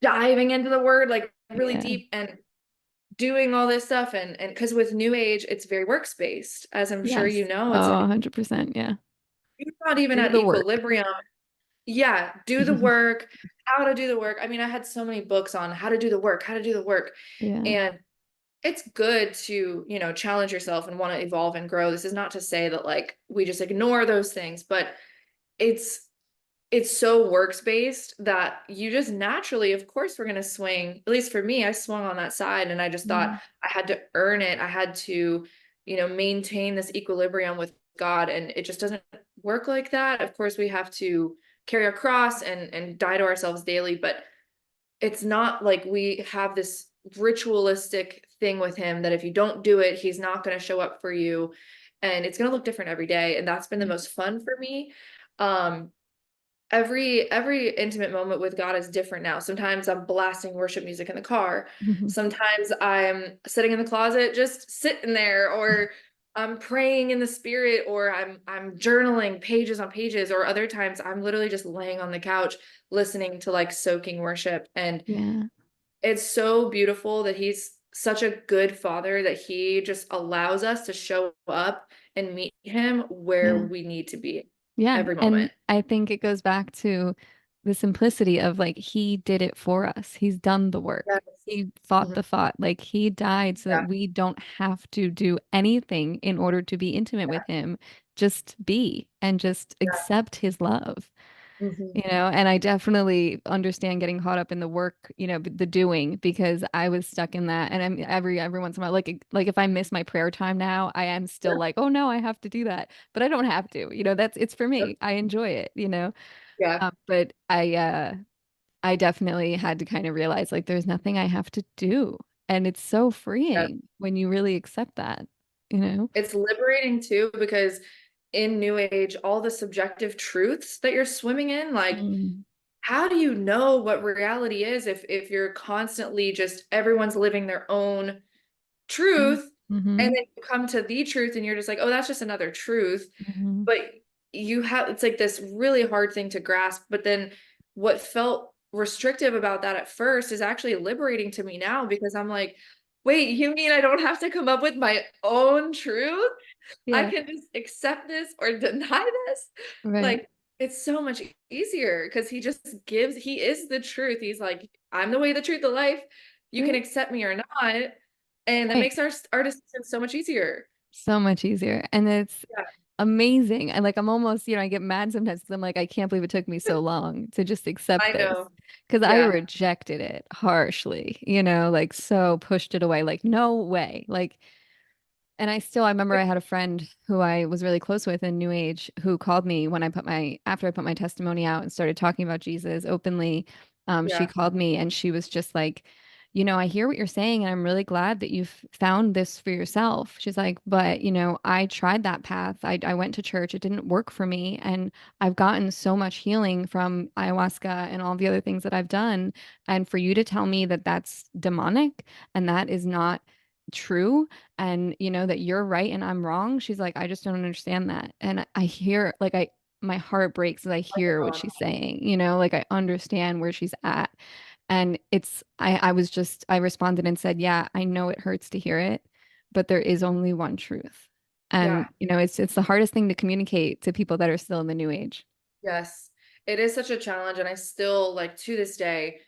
[SPEAKER 1] diving into the word like really
[SPEAKER 2] Yeah.
[SPEAKER 1] deep and doing all this stuff. And because with New Age, it's very works based, as I'm sure
[SPEAKER 2] Yes.
[SPEAKER 1] you know, it's
[SPEAKER 2] Oh,
[SPEAKER 1] like
[SPEAKER 2] 100%. Yeah.
[SPEAKER 1] you're not even
[SPEAKER 2] Do
[SPEAKER 1] at
[SPEAKER 2] the work.
[SPEAKER 1] equilibrium. Yeah, do the work, how to do the work. I mean, I had so many books on how to do the work, how to do the work.
[SPEAKER 2] Yeah.
[SPEAKER 1] And it's good to, challenge yourself and want to evolve and grow. This is not to say that like we just ignore those things, but it's it's so works based that you just naturally, of course, we're going to swing. At least for me, I swung on that side and I just thought
[SPEAKER 2] Yeah.
[SPEAKER 1] I had to earn it. I had to, maintain this equilibrium with God, and it just doesn't work like that. Of course, we have to carry our cross and die to ourselves daily, but it's not like we have this ritualistic thing with him that if you don't do it, he's not going to show up for you. And it's going to look different every day. And that's been the most fun for me. Um, every intimate moment with God is different now. Sometimes I'm blasting worship music in the car.
[SPEAKER 2] Mhm.
[SPEAKER 1] Sometimes I'm sitting in the closet just sitting there, or I'm praying in the spirit, or I'm journaling pages on pages, or other times I'm literally just laying on the couch listening to like soaking worship. And
[SPEAKER 2] Yeah.
[SPEAKER 1] it's so beautiful that he's such a good father that he just allows us to show up and meet him where
[SPEAKER 2] Yeah.
[SPEAKER 1] we need to be
[SPEAKER 2] Yeah,
[SPEAKER 1] every
[SPEAKER 2] and
[SPEAKER 1] moment.
[SPEAKER 2] I think it goes back to the simplicity of like he did it for us. He's done the work.
[SPEAKER 1] Yes.
[SPEAKER 2] He fought
[SPEAKER 1] Mhm.
[SPEAKER 2] the fought. Like he died so that
[SPEAKER 1] Yeah.
[SPEAKER 2] we don't have to do anything in order to be intimate with him. Just be and just
[SPEAKER 1] Yeah.
[SPEAKER 2] accept his love.
[SPEAKER 1] Mhm.
[SPEAKER 2] And I definitely understand getting caught up in the work, the doing, because I was stuck in that. And I'm every once in a while, like if I miss my prayer time now, I am still
[SPEAKER 1] Yeah.
[SPEAKER 2] like, oh no, I have to do that. But I don't have to, that's it's for
[SPEAKER 1] Yep.
[SPEAKER 2] me. I enjoy it.
[SPEAKER 1] Yeah.
[SPEAKER 2] But I definitely had to kind of realize like there's nothing I have to do. And it's so
[SPEAKER 1] Yeah.
[SPEAKER 2] freeing when you really accept that, you know?
[SPEAKER 1] It's liberating too, because in New Age, all the subjective truths that you're swimming in, like,
[SPEAKER 2] Mm,
[SPEAKER 1] how do you know what reality is if you're constantly just everyone's living their own
[SPEAKER 2] yeah.
[SPEAKER 1] truth, and
[SPEAKER 2] Mm-hmm.
[SPEAKER 1] then you come to the truth and you're just like, oh, that's just another truth.
[SPEAKER 2] Mm-hmm.
[SPEAKER 1] But you have, it's like this really hard thing to grasp. But then what felt restrictive about that at first is actually liberating to me now, because I'm like, wait, you mean I don't have to come up with my own truth? I
[SPEAKER 2] Yeah.
[SPEAKER 1] can just accept this or deny this.
[SPEAKER 2] Right.
[SPEAKER 1] Like, it's so much easier because he just gives, he is the truth. He's like, I'm the way, the truth, the life. You can
[SPEAKER 2] Yeah.
[SPEAKER 1] accept me or not. And that
[SPEAKER 2] Right.
[SPEAKER 1] makes our decision so much easier.
[SPEAKER 2] So much easier. And it's
[SPEAKER 1] Yeah,
[SPEAKER 2] amazing. And like I'm almost, I get mad sometimes because I'm like, I can't believe it took me so long to just accept
[SPEAKER 1] I
[SPEAKER 2] this.
[SPEAKER 1] know.
[SPEAKER 2] Because I
[SPEAKER 1] Yeah.
[SPEAKER 2] rejected it harshly, like so pushed it away. Like, no way. Like, and I remember I had a friend who I was really close with in New Age who called me when after I put my testimony out and started talking about Jesus openly. She
[SPEAKER 1] Yeah.
[SPEAKER 2] called me and she was just like, I hear what you're saying and I'm really glad that you've found this for yourself. She's like, but, I tried that path. I went to church. It didn't work for me. And I've gotten so much healing from ayahuasca and all the other things that I've done. And for you to tell me that that's demonic and that is not true and that you're right and I'm wrong. She's like, I just don't understand that. And I hear like my heart breaks as I hear what she's saying, like I understand where she's at. And I responded and said, yeah, I know it hurts to hear it, but there is only one truth. And
[SPEAKER 1] Yeah.
[SPEAKER 2] it's the hardest thing to communicate to people that are still in the new age.
[SPEAKER 1] Yes. It is such a challenge. And I still, like, to this day,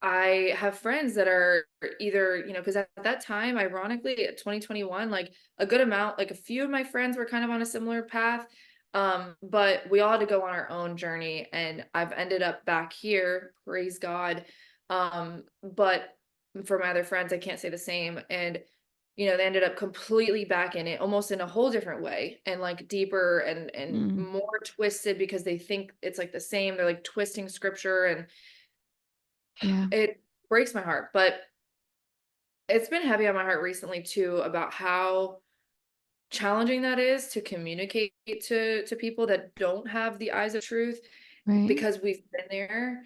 [SPEAKER 1] I have friends that are either, because at that time, ironically, at 2021, like a good amount, like a few of my friends were kind of on a similar path. But we all had to go on our own journey. And I've ended up back here, praise God. But for my other friends, I can't say the same. And they ended up completely back in it, almost in a whole different way, and like deeper and
[SPEAKER 2] Mm,
[SPEAKER 1] more twisted, because they think it's like the same. They're like twisting scripture, and
[SPEAKER 2] yeah,
[SPEAKER 1] it breaks my heart. But it's been heavy on my heart recently too, about how challenging that is to communicate to people that don't have the eyes of truth,
[SPEAKER 2] right.
[SPEAKER 1] because we've been there.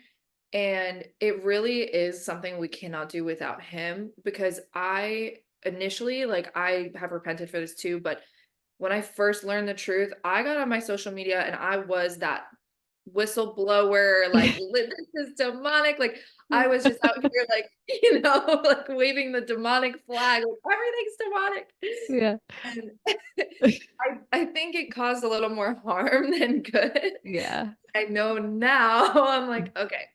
[SPEAKER 1] And it really is something we cannot do without him, because I initially, like, I have repented for this too, but when I first learned the truth, I got on my social media and I was that whistleblower, like, this is demonic. Like, I was just out here, like, like waving the demonic flag, like, everything's demonic.
[SPEAKER 2] Yeah.
[SPEAKER 1] And I think it caused a little more harm than good.
[SPEAKER 2] Yeah.
[SPEAKER 1] I know now. I'm like, okay,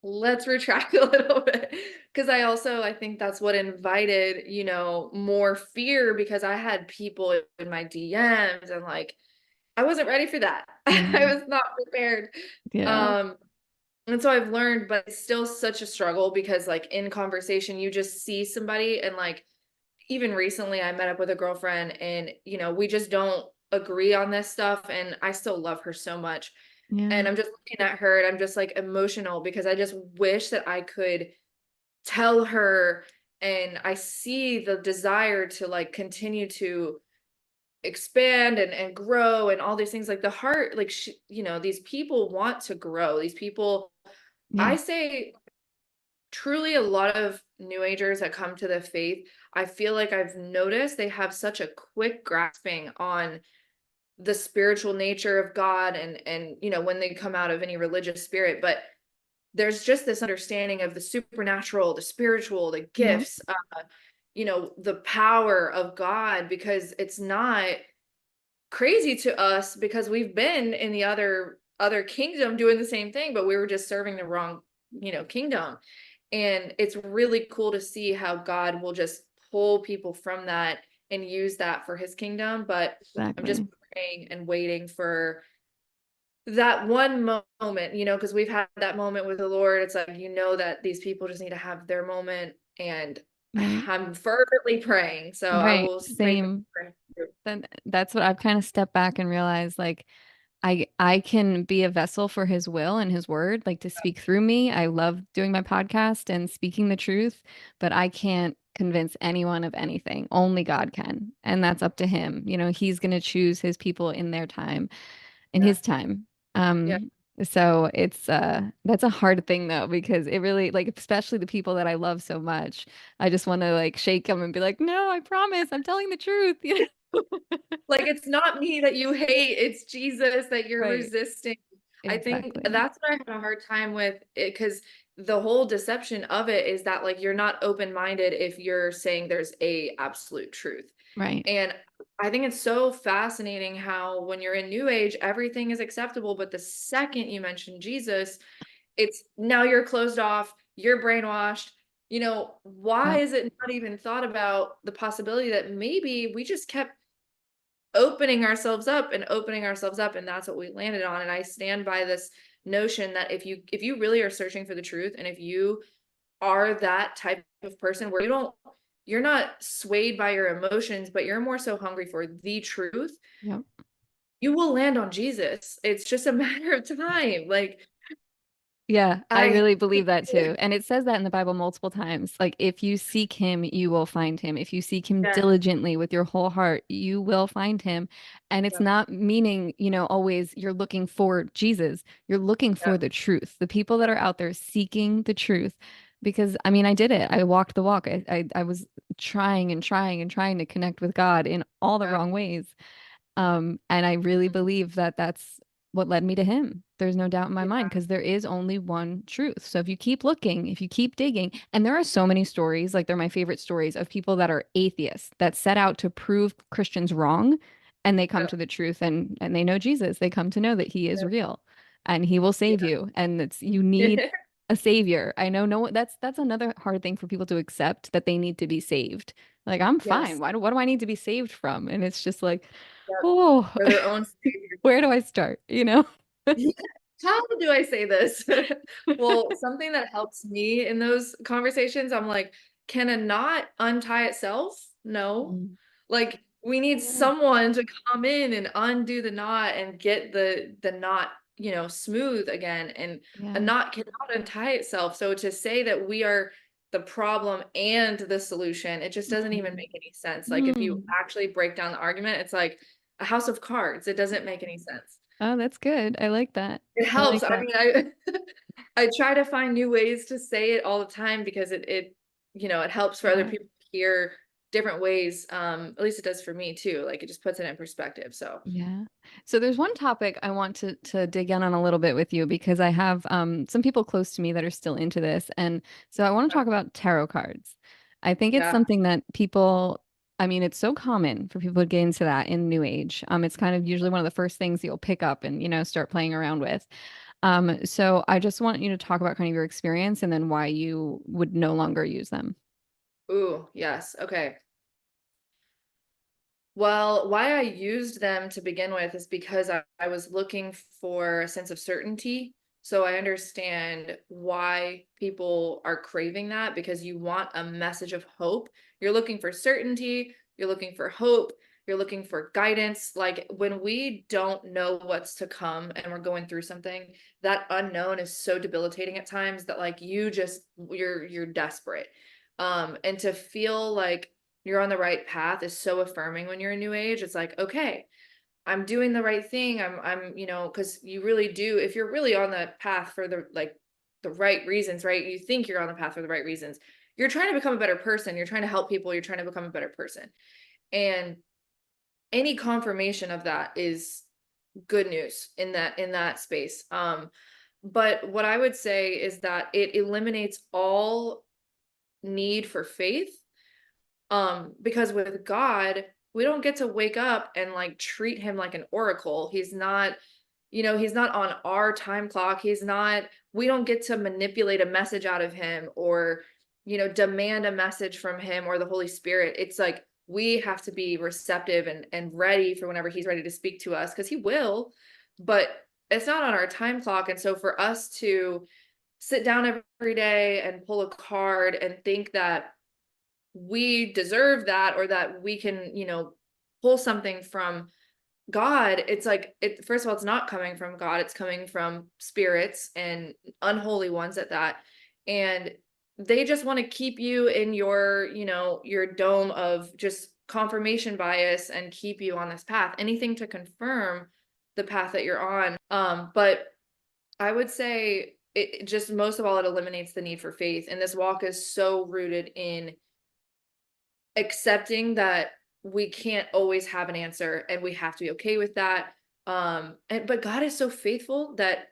[SPEAKER 1] let's retract a little bit, because I think that's what invited, more fear, because I had people in my DMs, and like I wasn't ready for that. I
[SPEAKER 2] Yeah.
[SPEAKER 1] was not prepared.
[SPEAKER 2] Yeah.
[SPEAKER 1] Um and so I've learned, but it's still such a struggle, because like in conversation you just see somebody, and like even recently I met up with a girlfriend, and we just don't agree on this stuff, and I still love her so much.
[SPEAKER 2] Yeah.
[SPEAKER 1] And I'm just looking at her and I'm just like emotional, because I just wish that I could tell her, and I see the desire to like continue to expand and grow and all these things. Like the heart, like these people want to grow. These people,
[SPEAKER 2] Yeah.
[SPEAKER 1] I say, truly, a lot of new agers that come to the faith, I feel like I've noticed they have such a quick grasping on the spiritual nature of God, and when they come out of any religious spirit, but there's just this understanding of the supernatural, the spiritual, the
[SPEAKER 2] Yeah.
[SPEAKER 1] gifts, the power of God, because it's not crazy to us because we've been in the other kingdom doing the same thing, but we were just serving the wrong, kingdom. And it's really cool to see how God will just pull people from that and use that for his kingdom. But I'm just
[SPEAKER 2] Exactly.
[SPEAKER 1] praying and waiting for that one moment, because we've had that moment with the Lord. It's like, that these people just need to have their moment. And
[SPEAKER 2] Right.
[SPEAKER 1] I'm fervently praying. So I
[SPEAKER 2] Right.
[SPEAKER 1] will pray for
[SPEAKER 2] Same.
[SPEAKER 1] you.
[SPEAKER 2] Then that's what I've kind of stepped back and realized, like, I can be a vessel for his will and his word, like to speak through me. I love doing my podcast and speaking the truth, but I can't convince anyone of anything. Only God can. And that's up to him. He's going to choose his people in their time, in
[SPEAKER 1] Yeah.
[SPEAKER 2] his time.
[SPEAKER 1] Yeah.
[SPEAKER 2] So it's that's a hard thing though, because it really, like, especially the people that I love so much, I just want to like shake them and be like, no, I promise I'm telling the truth.
[SPEAKER 1] Like, it's not me that you hate, it's Jesus that you're
[SPEAKER 2] Right.
[SPEAKER 1] resisting. I think
[SPEAKER 2] Exactly.
[SPEAKER 1] that's what I had a hard time with it, because the whole deception of it is that, like, you're not open-minded if you're saying there's a absolute truth.
[SPEAKER 2] Right.
[SPEAKER 1] And I think it's so fascinating how when you're in New Age, everything is acceptable, but the second you mention Jesus, it's now you're closed off, you're brainwashed. Why
[SPEAKER 2] Yep.
[SPEAKER 1] is it not even thought about the possibility that maybe we just kept opening ourselves up, and that's what we landed on. And I stand by this notion that if you really are searching for the truth, and if you are that type of person where you're not swayed by your emotions, but you're more so hungry for the truth,
[SPEAKER 2] Yep.
[SPEAKER 1] you will land on Jesus. It's just a matter of time. Like,
[SPEAKER 2] Yeah, I
[SPEAKER 1] I
[SPEAKER 2] really believe that too. And it says that in the Bible multiple times. Like, if you seek him, you will find him. If you seek him
[SPEAKER 1] yeah,
[SPEAKER 2] diligently with your whole heart, you will find him. And it's
[SPEAKER 1] yeah,
[SPEAKER 2] not meaning, always you're looking for Jesus. You're looking
[SPEAKER 1] yeah,
[SPEAKER 2] for the truth. The people that are out there seeking the truth. Because I mean, I did it. I walked the walk. I was trying and trying and trying to connect with God in all the
[SPEAKER 1] yeah.
[SPEAKER 2] wrong ways. And I really believe that that's what led me to him. There's no doubt in my mind,
[SPEAKER 1] Yeah.
[SPEAKER 2] because there is only one truth. So if you keep looking, if you keep digging, and there are so many stories, like they're my favorite stories of people that are atheists that set out to prove Christians wrong, and they come
[SPEAKER 1] Yeah.
[SPEAKER 2] to the truth, and they know Jesus. They come to know that he is
[SPEAKER 1] Yeah.
[SPEAKER 2] real and he will save you. And it's, you need
[SPEAKER 1] Yeah.
[SPEAKER 2] a savior. I know, no, that's another hard thing for people to accept, that they need to be saved. Like, I'm fine.
[SPEAKER 1] Yes.
[SPEAKER 2] What do I need to be saved from? And it's just like,
[SPEAKER 1] Yep.
[SPEAKER 2] oh,
[SPEAKER 1] For their own savior.
[SPEAKER 2] where do I start?
[SPEAKER 1] Yeah. How do I say this? Well, something that helps me in those conversations, I'm like, can a knot untie itself? No.
[SPEAKER 2] Mm.
[SPEAKER 1] Like, we need
[SPEAKER 2] Yeah.
[SPEAKER 1] someone to come in and undo the knot and get the knot, smooth again. And a
[SPEAKER 2] Yeah.
[SPEAKER 1] knot cannot untie itself. So to say that we are the problem and the solution, it just doesn't even
[SPEAKER 2] Mhm.
[SPEAKER 1] make any sense. Like, if you
[SPEAKER 2] Mm.
[SPEAKER 1] actually break down the argument, it's like a house of cards. It doesn't make any sense.
[SPEAKER 2] Oh, that's good. I like that.
[SPEAKER 1] It
[SPEAKER 2] I
[SPEAKER 1] helps.
[SPEAKER 2] like
[SPEAKER 1] I
[SPEAKER 2] that.
[SPEAKER 1] mean, I I try to find new ways to say it all the time because it helps for other
[SPEAKER 2] Yeah.
[SPEAKER 1] people to hear different ways. At least it does for me too. Like, it just puts it in perspective. So
[SPEAKER 2] Yeah. So there's one topic I want to dig in on a little bit with you, because I have some people close to me that are still into this. And so I want to talk about tarot cards. I think it's
[SPEAKER 1] yeah.
[SPEAKER 2] something that people, I mean, it's so common for people to get into that in New Age. It's kind of usually one of the first things you'll pick up and, start playing around with. So I just want you to talk about kind of your experience and then why you would no longer use them.
[SPEAKER 1] Ooh, yes. Okay. Well, why I used them to begin with is because I was looking for a sense of certainty. So I understand why people are craving that, because you want a message of hope. You're looking for certainty, you're looking for hope, you're looking for guidance. Like, when we don't know what's to come and we're going through something, that unknown is so debilitating at times that, like, you're desperate. And to feel like you're on the right path is so affirming when you're in new age. It's like, okay, I'm doing the right thing. Because you really do, if you're really on the path for the right reasons, right? You think you're on the path for the right reasons. You're trying to become a better person. You're trying to help people. You're trying to become a better person. And any confirmation of that is good news in that space. But what I would say is that it eliminates all need for faith. Because with God, we don't get to wake up and like treat him like an oracle. He's not on our time clock. We don't get to manipulate a message out of him or, demand a message from him or the Holy Spirit. It's like we have to be receptive and ready for whenever he's ready to speak to us because he will, but it's not on our time clock. And so for us to sit down every day and pull a card and think that we deserve that or that we can, pull something from God, it's like first of all, it's not coming from God, it's coming from spirits and unholy ones at that. And they just want to keep you in your dome of just confirmation bias and keep you on this path. Anything to confirm the path that you're on. But I would say it just most of all, it eliminates the need for faith. And this walk is so rooted in accepting that we can't always have an answer and we have to be okay with that. But God is so faithful that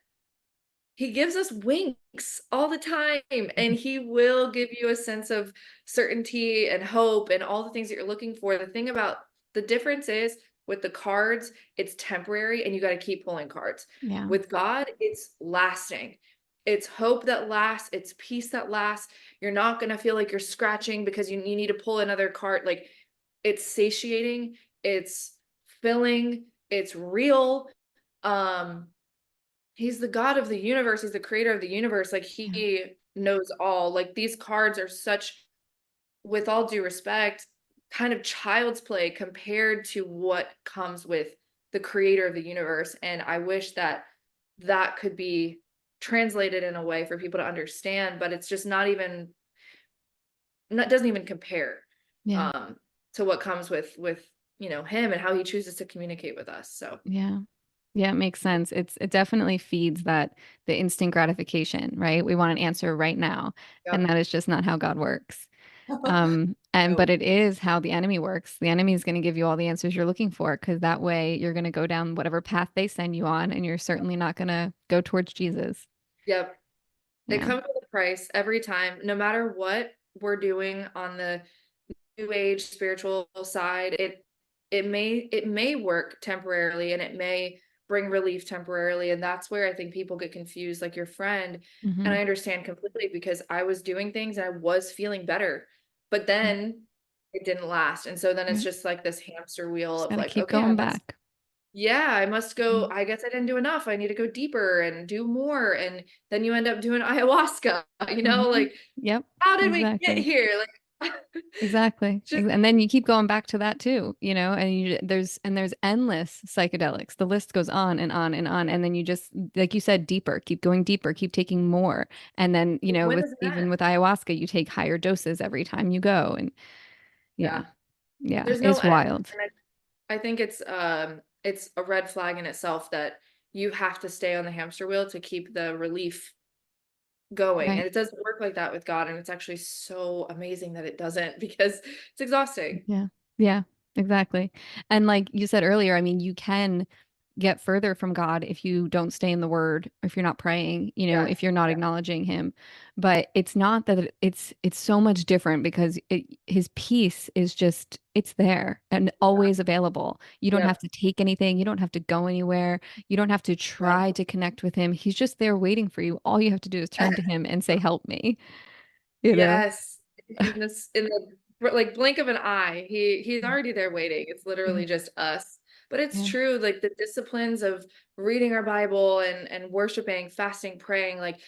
[SPEAKER 1] he gives us winks all the time and he will give you a sense of certainty and hope and all the things that you're looking for. The difference is with the cards, it's temporary and you got to keep pulling cards.
[SPEAKER 2] Yeah.
[SPEAKER 1] With God, it's lasting. It's hope that lasts, it's peace that lasts. You're not going to feel like you're scratching because you need to pull another card. Like it's satiating, it's filling, it's real. Um, He's the God of the universe. He's the creator of the universe. Like
[SPEAKER 2] Yeah.
[SPEAKER 1] he knows all. Like these cards are such, with all due respect, kind of child's play compared to what comes with the creator of the universe. And I wish that that could be translated in a way for people to understand, but it's just doesn't even compare
[SPEAKER 2] Yeah.
[SPEAKER 1] um to what comes with him and how he chooses to communicate with us. So
[SPEAKER 2] Yeah. Yeah, it makes sense. It definitely feeds that the instant gratification, right? We want an answer right now, and
[SPEAKER 1] yep.
[SPEAKER 2] that is just not how God works.
[SPEAKER 1] No.
[SPEAKER 2] But it is how the enemy works. The enemy is going to give you all the answers you're looking for because that way you're going to go down whatever path they send you on, and you're certainly not going to go towards Jesus.
[SPEAKER 1] Yep. It
[SPEAKER 2] Yeah.
[SPEAKER 1] comes with a price every time, no matter what we're doing on the new age spiritual side. It may work temporarily and it may bring relief temporarily. And that's where I think people get confused, like your friend. And
[SPEAKER 2] Hmm.
[SPEAKER 1] I understand completely because I was doing things and I was feeling better, but then it didn't last. And so then it's
[SPEAKER 2] Right.
[SPEAKER 1] just like this hamster wheel
[SPEAKER 2] Just
[SPEAKER 1] of
[SPEAKER 2] got to
[SPEAKER 1] like,
[SPEAKER 2] keep
[SPEAKER 1] okay,
[SPEAKER 2] going back.
[SPEAKER 1] I must
[SPEAKER 2] Yeah.
[SPEAKER 1] go. I guess I didn't do enough. I need to go deeper and do more. And then you end up doing ayahuasca,
[SPEAKER 2] Hmm.
[SPEAKER 1] like,
[SPEAKER 2] Yep.
[SPEAKER 1] how did we get
[SPEAKER 2] Exactly.
[SPEAKER 1] here? Like,
[SPEAKER 2] Exactly.
[SPEAKER 1] just
[SPEAKER 2] And then you keep going back to that too, and there's endless psychedelics. The list goes on and on and on. And then you just, like you said, deeper, keep going deeper, keep taking more. And then,
[SPEAKER 1] when
[SPEAKER 2] with
[SPEAKER 1] does it
[SPEAKER 2] even
[SPEAKER 1] end?
[SPEAKER 2] with ayahuasca, you take higher doses every time you go. And yeah,
[SPEAKER 1] Yeah.
[SPEAKER 2] yeah,
[SPEAKER 1] There's no
[SPEAKER 2] it's
[SPEAKER 1] end.
[SPEAKER 2] wild.
[SPEAKER 1] And I think it's a red flag in itself that you have to stay on the hamster wheel to keep the relief going.
[SPEAKER 2] Right.
[SPEAKER 1] And it doesn't work like that with God. And it's actually so amazing that it doesn't because it's exhausting.
[SPEAKER 2] Yeah. Yeah, exactly. And like you said earlier, I mean, you can get further from God if you don't stay in the word, if you're not praying,
[SPEAKER 1] Yes.
[SPEAKER 2] if you're not
[SPEAKER 1] Yeah.
[SPEAKER 2] acknowledging him. But it's not that it's so much different because his peace is just it's there and
[SPEAKER 1] Yeah.
[SPEAKER 2] always available. You don't have
[SPEAKER 1] Yep.
[SPEAKER 2] to take anything, you don't have to go anywhere. You don't have to
[SPEAKER 1] Right.
[SPEAKER 2] try to connect with him. He's just there waiting for you. All you have to do is turn to him and say, "Help me." You know?
[SPEAKER 1] Yes. In the like blink of an eye, he's already there waiting. It's
[SPEAKER 2] Yeah.
[SPEAKER 1] literally just us. But it's
[SPEAKER 2] Yeah.
[SPEAKER 1] true, like the disciplines of reading our Bible and worshiping, fasting, praying, like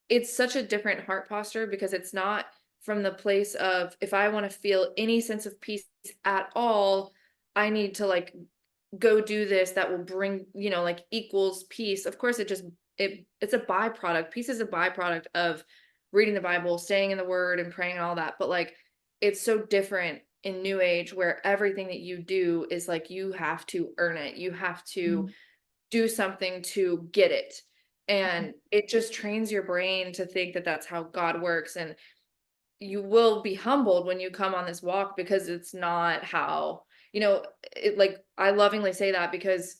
[SPEAKER 1] it's such a different heart posture because it's not from the place of if I want to feel any sense of peace at all, I need to like go do this that will bring, like equals peace. Of course, it's a byproduct. Peace is a byproduct of reading the Bible, staying in the word and praying and all that. But like it's so different in New Age where everything that you do is like you have to earn it. You have to
[SPEAKER 2] Mm,
[SPEAKER 1] do something to get it.
[SPEAKER 2] mhm.
[SPEAKER 1] And it just trains your brain to think that that's how God works. And you will be humbled when you come on this walk because it's not how, like I lovingly say that because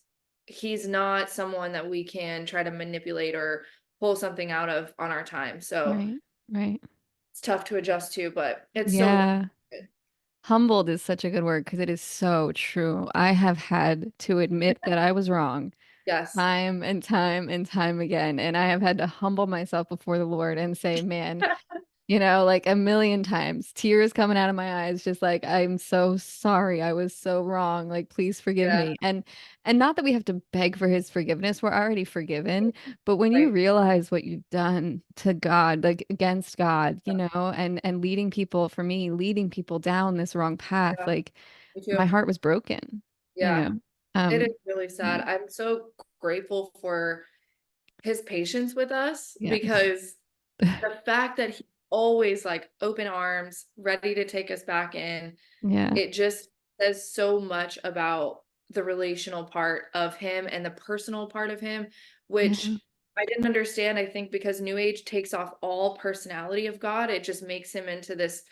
[SPEAKER 1] he's not someone that we can try to manipulate or pull something out of on our time. So
[SPEAKER 2] Right, right.
[SPEAKER 1] it's tough to adjust to, but it's so worth
[SPEAKER 2] Yeah.
[SPEAKER 1] it.
[SPEAKER 2] Humbled is such a good word because it is so true. I have had to admit that I was wrong
[SPEAKER 1] Yes.
[SPEAKER 2] time and time and time again. And I have had to humble myself before the Lord and say, man, like a million times, tears coming out of my eyes, just like, I'm so sorry. I was so wrong. Like, please forgive
[SPEAKER 1] Yeah.
[SPEAKER 2] me. And not that we have to beg for his forgiveness. We're already forgiven. But when you
[SPEAKER 1] Right.
[SPEAKER 2] realize what you've done to God, like against God, and leading people, for me, leading people down this wrong path,
[SPEAKER 1] Yeah.
[SPEAKER 2] like
[SPEAKER 1] Me
[SPEAKER 2] my
[SPEAKER 1] too.
[SPEAKER 2] heart was broken, you
[SPEAKER 1] Yeah.
[SPEAKER 2] know.
[SPEAKER 1] It is
[SPEAKER 2] Um,
[SPEAKER 1] really
[SPEAKER 2] yeah,
[SPEAKER 1] sad. I'm so grateful for his patience with us
[SPEAKER 2] yeah,
[SPEAKER 1] because the fact that he always like open arms, ready to take us back in,
[SPEAKER 2] yeah,
[SPEAKER 1] it just says so much about the relational part of him and the personal part of him,
[SPEAKER 2] yeah,
[SPEAKER 1] which I didn't understand. I think because New Age takes off all personality of God, it just makes him into this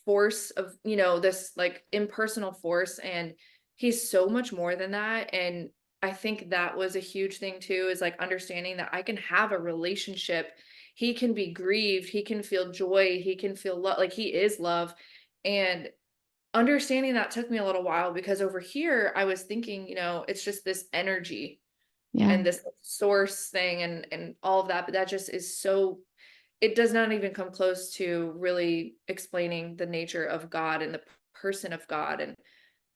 [SPEAKER 1] force of, this like impersonal force. And he's so much more than that. And I think that was a huge thing too, is like understanding that I can have a relationship. He can be grieved, he can feel joy, he can feel love, like he is love. And understanding that took me a little while because over here I was thinking, it's just this energy
[SPEAKER 2] yeah,
[SPEAKER 1] and this source thing and all of that, but that just is so, it does not even come close to really explaining the nature of God and the person of God and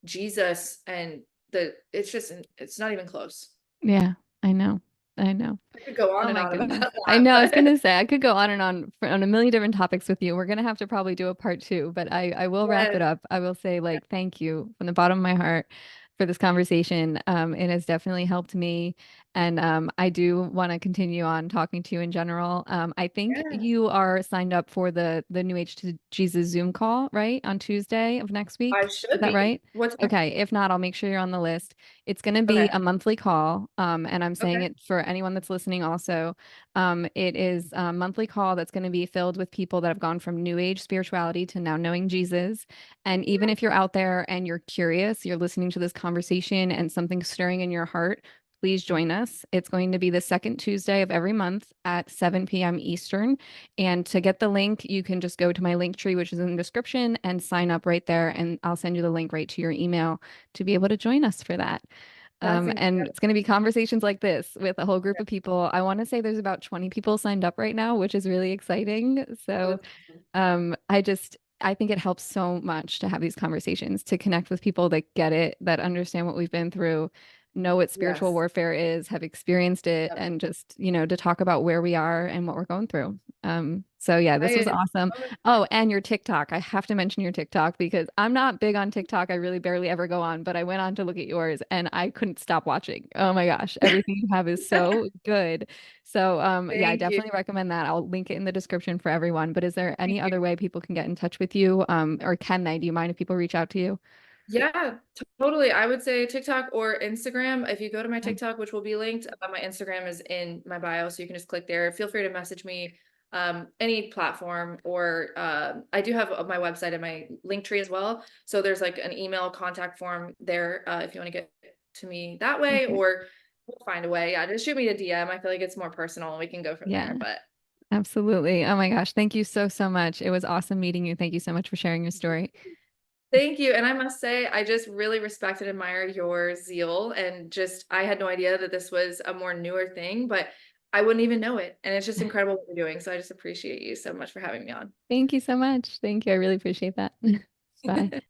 [SPEAKER 1] Jesus and it's just it's not even close.
[SPEAKER 2] yeah. I know. I know.
[SPEAKER 1] I could go on
[SPEAKER 2] Oh
[SPEAKER 1] and
[SPEAKER 2] my
[SPEAKER 1] on about
[SPEAKER 2] goodness.
[SPEAKER 1] that,
[SPEAKER 2] I know, I was
[SPEAKER 1] but
[SPEAKER 2] gonna say I could go on and on on a million different topics with you. We're gonna have to probably do a part two, but I will wrap it
[SPEAKER 1] yes,
[SPEAKER 2] up. I will say like thank you from the bottom of my heart for this conversation. It has definitely helped me. And I do want to continue on talking to you in general. I think
[SPEAKER 1] yeah,
[SPEAKER 2] you are signed up for the New Age to Jesus Zoom call, right? On Tuesday of next
[SPEAKER 1] I
[SPEAKER 2] week. Is
[SPEAKER 1] should
[SPEAKER 2] that
[SPEAKER 1] be.
[SPEAKER 2] right?
[SPEAKER 1] What time?
[SPEAKER 2] Okay. If not, I'll make sure you're on the list. It's going to be
[SPEAKER 1] Okay.
[SPEAKER 2] a monthly call. And I'm saying
[SPEAKER 1] Okay.
[SPEAKER 2] it for anyone that's listening also. It is a monthly call that's going to be filled with people that have gone from New Age spirituality to now knowing Jesus. And even if you're out there and you're curious, you're listening to this conversation and something's stirring in your heart, please join us. It's going to be the second Tuesday of every month at 7 p.m. Eastern. And to get the link, you can just go to my link tree, which is in the description, and sign up right there. And I'll send you the link right to your email to be able to join us for that.
[SPEAKER 1] That's
[SPEAKER 2] And
[SPEAKER 1] incredible.
[SPEAKER 2] it's going to be conversations like this with a whole group of people. I want to say there's about 20 people signed up right now, which is really exciting.
[SPEAKER 1] Oh,
[SPEAKER 2] So
[SPEAKER 1] that's awesome.
[SPEAKER 2] I think it helps so much to have these conversations, to connect with people that get it, that understand what we've been through, know what spiritual
[SPEAKER 1] Yes.
[SPEAKER 2] warfare is, have experienced it,
[SPEAKER 1] Yep.
[SPEAKER 2] and just, to talk about where we are and what we're going through. So yeah, this was
[SPEAKER 1] I
[SPEAKER 2] awesome.
[SPEAKER 1] love it.
[SPEAKER 2] Oh, and your TikTok. I have to mention your TikTok because I'm not big on TikTok. I really barely ever go on, but I went on to look at yours and I couldn't stop watching. Oh my gosh, everything you have is so good. So, yeah, I
[SPEAKER 1] Thank you.
[SPEAKER 2] definitely recommend that. I'll link it in the description for everyone. But is there
[SPEAKER 1] Thank
[SPEAKER 2] any
[SPEAKER 1] you.
[SPEAKER 2] other way people can get in touch with you? Or can they? Do you mind if people reach out to you?
[SPEAKER 1] Yeah, totally. I would say TikTok or Instagram. If you go to my
[SPEAKER 2] Yeah.
[SPEAKER 1] TikTok, which will be linked, my Instagram is in my bio, so you can just click there. Feel free to message me any platform or I do have my website and my link tree as well. So there's like an email contact form there if you want to get to me that way
[SPEAKER 2] Okay.
[SPEAKER 1] or we'll find a way. Yeah, just shoot me a DM. I feel like it's more personal and we can go from
[SPEAKER 2] Yeah,
[SPEAKER 1] there. But
[SPEAKER 2] absolutely. Oh my gosh. Thank you so, so much. It was awesome meeting you. Thank you so much for sharing your story.
[SPEAKER 1] thank you. And I must say, I just really respect and admire your zeal. And just, I had no idea that this was a more newer thing, but I wouldn't even know it. And it's just incredible what you're doing. So I just appreciate you so much for having me on.
[SPEAKER 2] Thank you so much. Thank you. I really appreciate that. Bye.